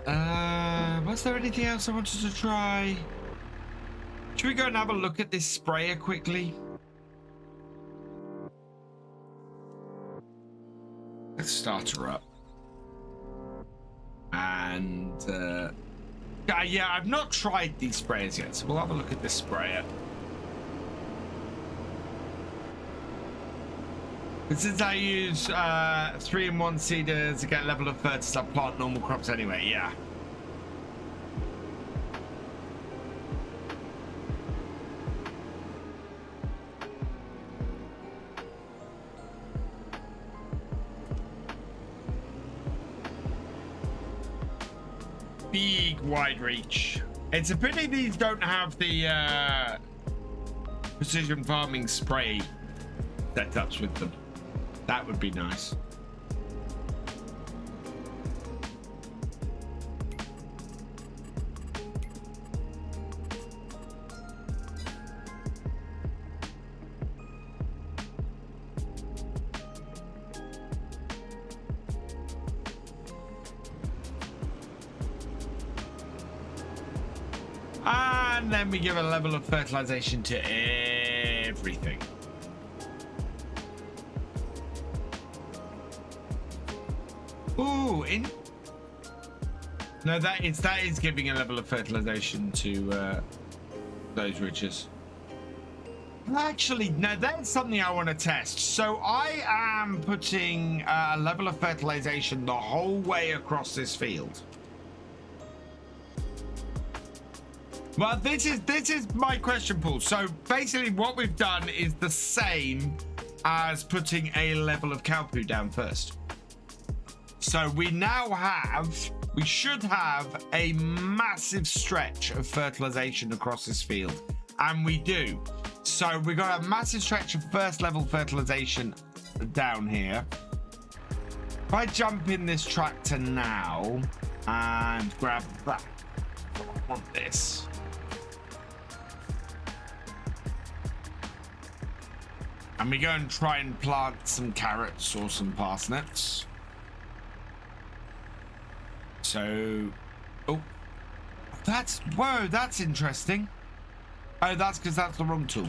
Was there anything else I wanted to try? Should we go and have a look at this sprayer quickly? Let's start her up. And yeah, I've not tried these sprayers yet, so we'll have a look at this sprayer. But since I use 3-in-1 seeders to get level of fertilizer, I plant normal crops anyway. Yeah. Big wide reach. It's a pity these don't have the precision farming spray setups with them. That would be nice. then we give a level of fertilization to everything. Ooh, no, that is giving a level of fertilization to those ridges. Actually, no, that's something I want to test. So I am putting a level of fertilization the whole way across this field. Well, this is my question, Paul. So basically what we've done is the same as putting a level of cow poo down first. So we should have a massive stretch of fertilization across this field. And we do. So we got a massive stretch of first level fertilization down here. If I jump in this tractor now and grab that, I want this. And we go and try and plant some carrots or some parsnips. So, oh, whoa, that's interesting. Oh, that's because that's the wrong tool.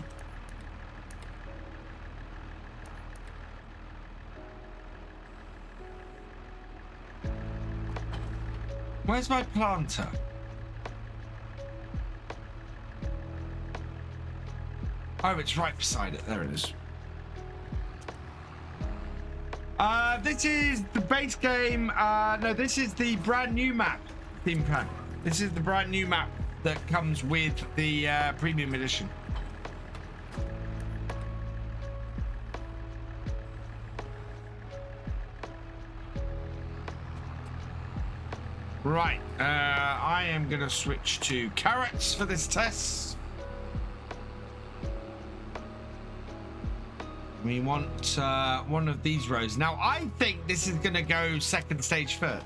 Where's my planter? Oh, it's right beside it. There it is. This is the base game. No, this is the brand new map. Theme pack. This is the brand new map that comes with the premium edition. Right, I am gonna switch to carrots for this test. We want one of these rows. Now, I think this is gonna go second stage third.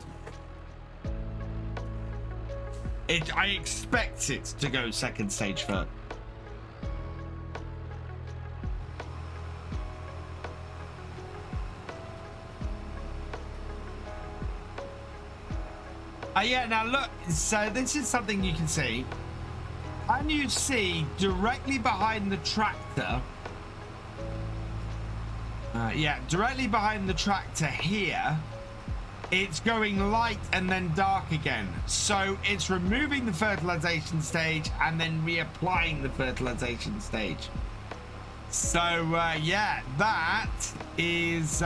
I expect it to go second stage third. Yeah, now look, so this is something you can see. And you see directly behind the tractor. Yeah, directly behind the tractor here. It's going light and then dark again. So it's removing the fertilization stage and then reapplying the fertilization stage. So yeah, that is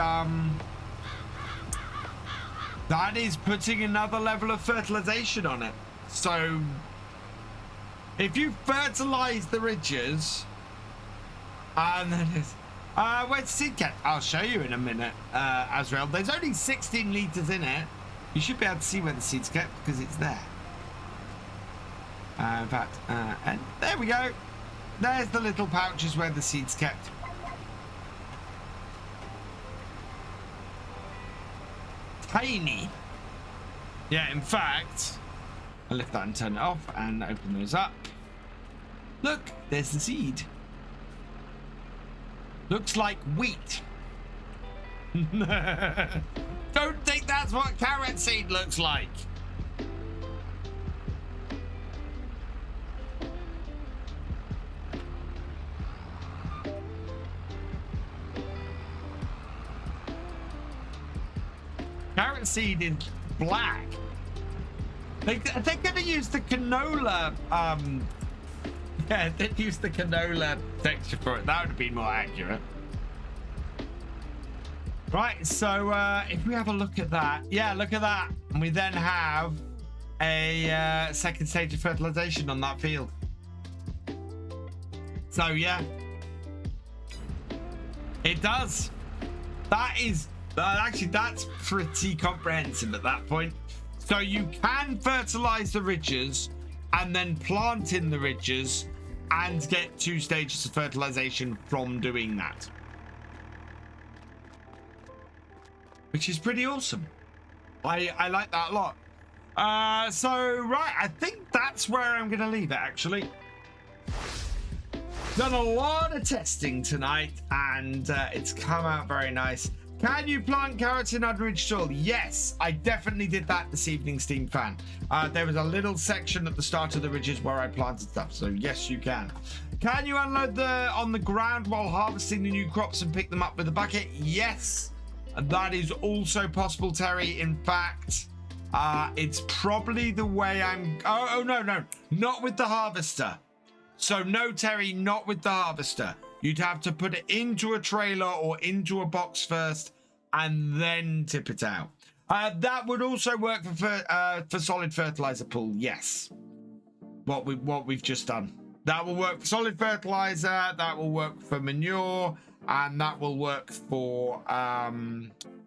putting another level of fertilization on it. So if you fertilize the ridges, and then it's where's seed kept? I'll show you in a minute, Azrael. There's only 16 liters in it. You should be able to see where the seed's kept because it's there. In fact, and there we go. There's the little pouches where the seed's kept. Tiny. Yeah, in fact, I'll lift that and turn it off and open those up. Look, there's the seed. Looks like wheat. Don't think that's what carrot seed looks like. Carrot seed is black. They're gonna use the canola. Yeah, they'd use the canola texture for it. That would have been more accurate. Right, so if we have a look at that, yeah, look at that, and we then have a second stage of fertilization on that field. So yeah, it does. That is actually, that's pretty comprehensive at that point. So you can fertilize the ridges and then plant in the ridges and get 2 stages of fertilization from doing that, which is pretty awesome. I like that a lot. So right, I think that's where I'm gonna leave it. Actually, done a lot of testing tonight and it's come out very nice. Can you plant carrots in unrich soil? Yes, I definitely did that this evening, Steam fan. There was a little section at the start of the ridges where I planted stuff, so yes, you can. Can you unload on the ground while harvesting the new crops and pick them up with a bucket? Yes, that is also possible, Terry. In fact, it's probably the way I'm... Oh, no, not with the harvester. So no, Terry, not with the harvester. You'd have to put it into a trailer or into a box first and then tip it out. That would also work for solid fertilizer pool. Yes, what we've just done. That will work for solid fertilizer. That will work for manure, and that will work for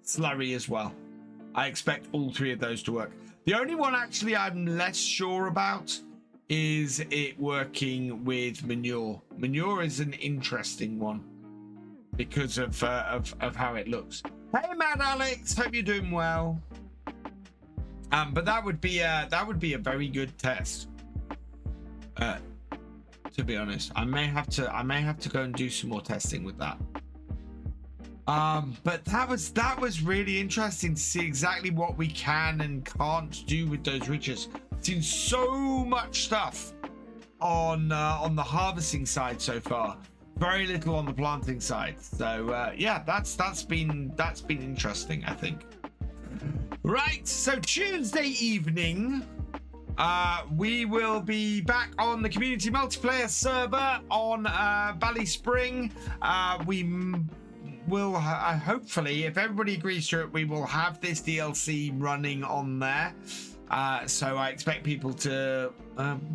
slurry as well. I expect all three of those to work. The only one actually I'm less sure about is it working with manure. Manure is an interesting one because of how it looks. Hey, Mad Alex, hope you're doing well. But that would be a very good test. To be honest, I may have to go and do some more testing with that. But that was really interesting to see exactly what we can and can't do with those ridges. I've seen so much stuff on the harvesting side so far, very little on the planting side. So yeah, that's been interesting, I think. Right, so Tuesday evening, we will be back on the community multiplayer server on Bally Spring. We will hopefully, if everybody agrees to it, we will have this DLC running on there. So I expect people to,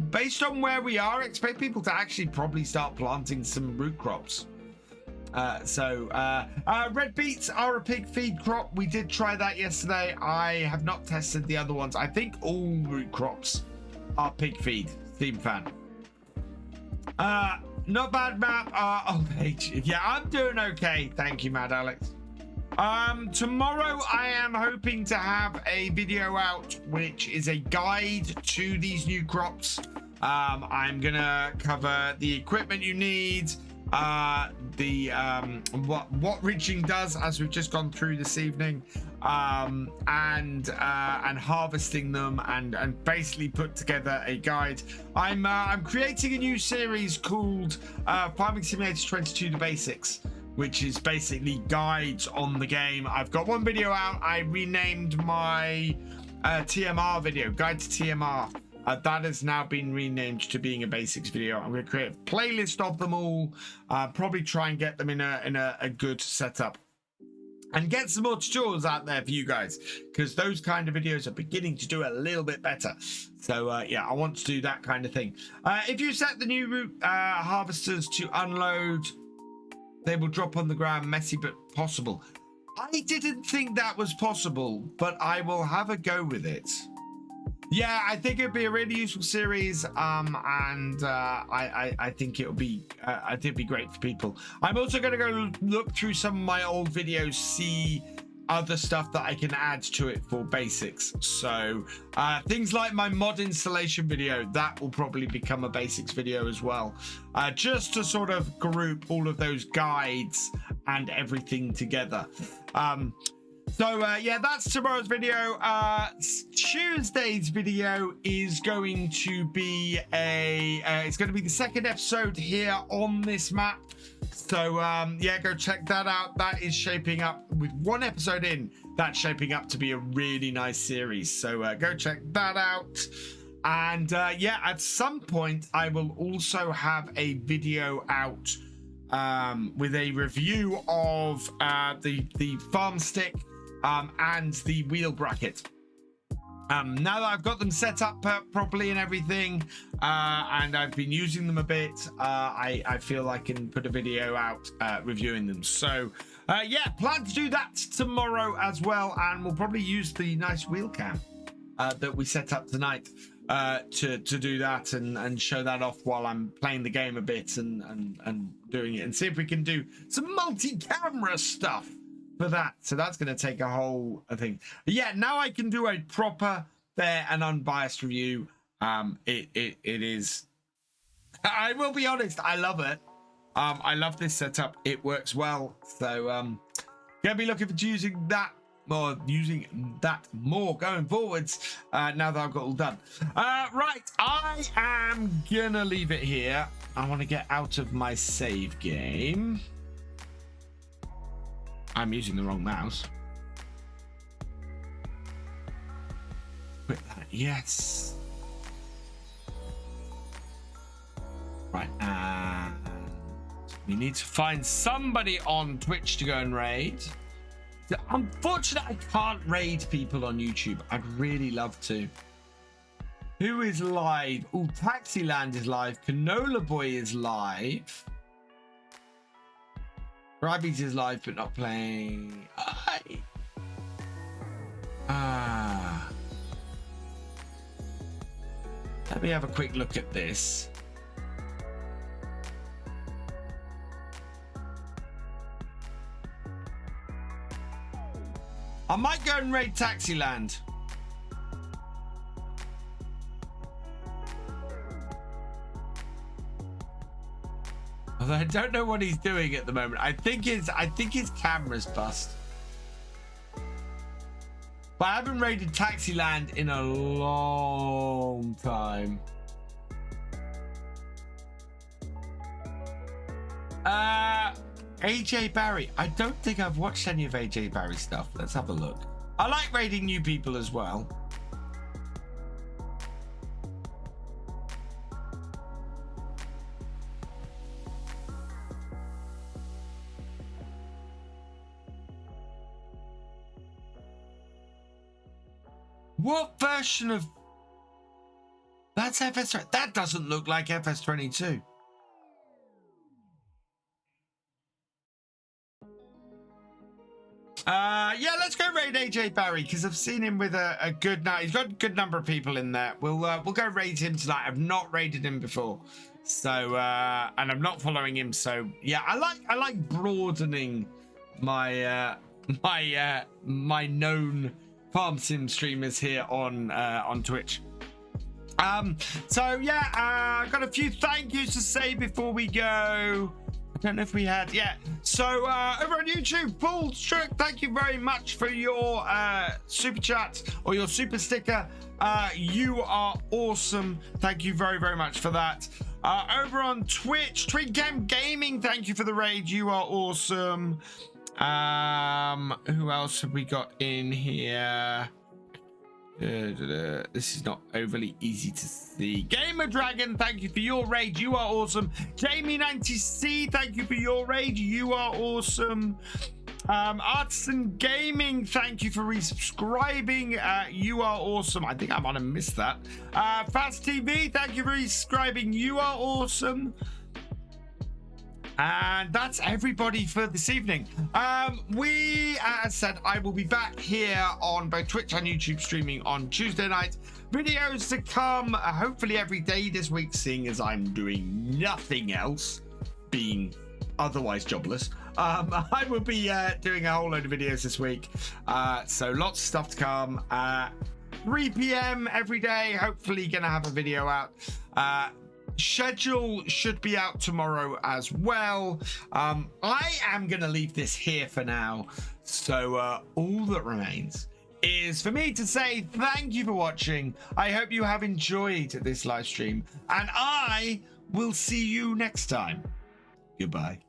based on where we are, expect people to actually probably start planting some root crops. Red beets are a pig feed crop. We did try that yesterday. I have not tested the other ones. I think all root crops are pig feed. Theme fan. Not bad, map. Oh, page. Yeah, I'm doing okay. Thank you, Mad Alex. Tomorrow I am hoping to have a video out which is a guide to these new crops. I'm gonna cover the equipment you need, what ridging does, as we've just gone through this evening, and harvesting them, and basically put together a guide. I'm creating a new series called Farming Simulator 22: The Basics, which is basically guides on the game. I've got one video out. I renamed my TMR video, Guide to TMR. That has now been renamed to being a basics video. I'm going to create a playlist of them all, probably try and get them in a good setup, and get some more tutorials out there for you guys, because those kind of videos are beginning to do a little bit better. So yeah, I want to do that kind of thing. If you set the new root harvesters to unload, they will drop on the ground. Messy but possible. I didn't think that was possible, but I will have a go with it. Yeah, I think it'd be a really useful series, and I think it'll be I think it'd be great for people. I'm also going to go look through some of my old videos, see other stuff that I can add to it for basics. So things like my mod installation video, that will probably become a basics video as well, just to sort of group all of those guides and everything together. Yeah, that's tomorrow's video. Tuesday's video is going to be it's going to be the second episode here on this map. So yeah, go check that out. That is shaping up, with one episode in, that's shaping up to be a really nice series. So go check that out. And yeah, at some point I will also have a video out with a review of the farm stick and the wheel bracket. Now that I've got them set up properly and everything, and I've been using them a bit, I feel I can put a video out reviewing them. So yeah, plan to do that tomorrow as well, and we'll probably use the nice wheel cam that we set up tonight to do that, and show that off while I'm playing the game a bit and doing it, and see if we can do some multi-camera stuff for that. So that's going to take a whole thing. But yeah, now I can do a proper, fair and unbiased review. It is, I will be honest, I love it. I love this setup. It works well. So Gonna be looking for using that more going forwards now that I've got all done. Right, I am gonna leave it here. I want to get out of my save game. I'm using the wrong mouse. Quit that. Yes. Right, and we need to find somebody on Twitch to go and raid. Unfortunately, I can't raid people on YouTube. I'd really love to. Who is live? Oh, Taxiland is live. Canola Boy is live. Rabbies is live but not playing. Let me have a quick look at this. I might go and raid Taxiland. Although I don't know what he's doing at the moment. I think his camera's bust. But I haven't raided Taxiland in a long time. AJ Barry. I don't think I've watched any of AJ Barry's stuff. Let's have a look. I like raiding new people as well. What version of... That's FS... That doesn't look like FS22. Yeah, let's go raid AJ Barry because I've seen him with a good night. He's got a good number of people in there. We'll go raid him tonight. I've not raided him before, so and I'm not following him. So yeah, I like broadening my my known farm sim streamers here on Twitch. So yeah, I've got a few thank yous to say before we go. I don't know if we had, yeah. So over on YouTube, Paul Struck, thank you very much for your super chat or your super sticker. You are awesome. Thank you very, very much for that. Over on Twitch, Galcomp Gaming, thank you for the raid. You are awesome. Who else have we got in here? This is not overly easy to see. Gamer Dragon, thank you for your raid. You are awesome. Jamie90C, thank you for your raid. You are awesome. Artisan Gaming, thank you for resubscribing. You are awesome. I think I might have missed that. Fast TV, thank you for resubscribing. You are awesome. And that's everybody for this evening. As said, I will be back here on both Twitch and YouTube streaming on Tuesday night. Videos to come, hopefully every day this week, seeing as I'm doing nothing else, being otherwise jobless. I will be doing a whole load of videos this week. So lots of stuff to come. 3 p.m. every day, hopefully gonna have a video out. Schedule should be out tomorrow as well. I am going to leave this here for now. So all that remains is for me to say thank you for watching. I hope you have enjoyed this live stream, and I will see you next time. Goodbye.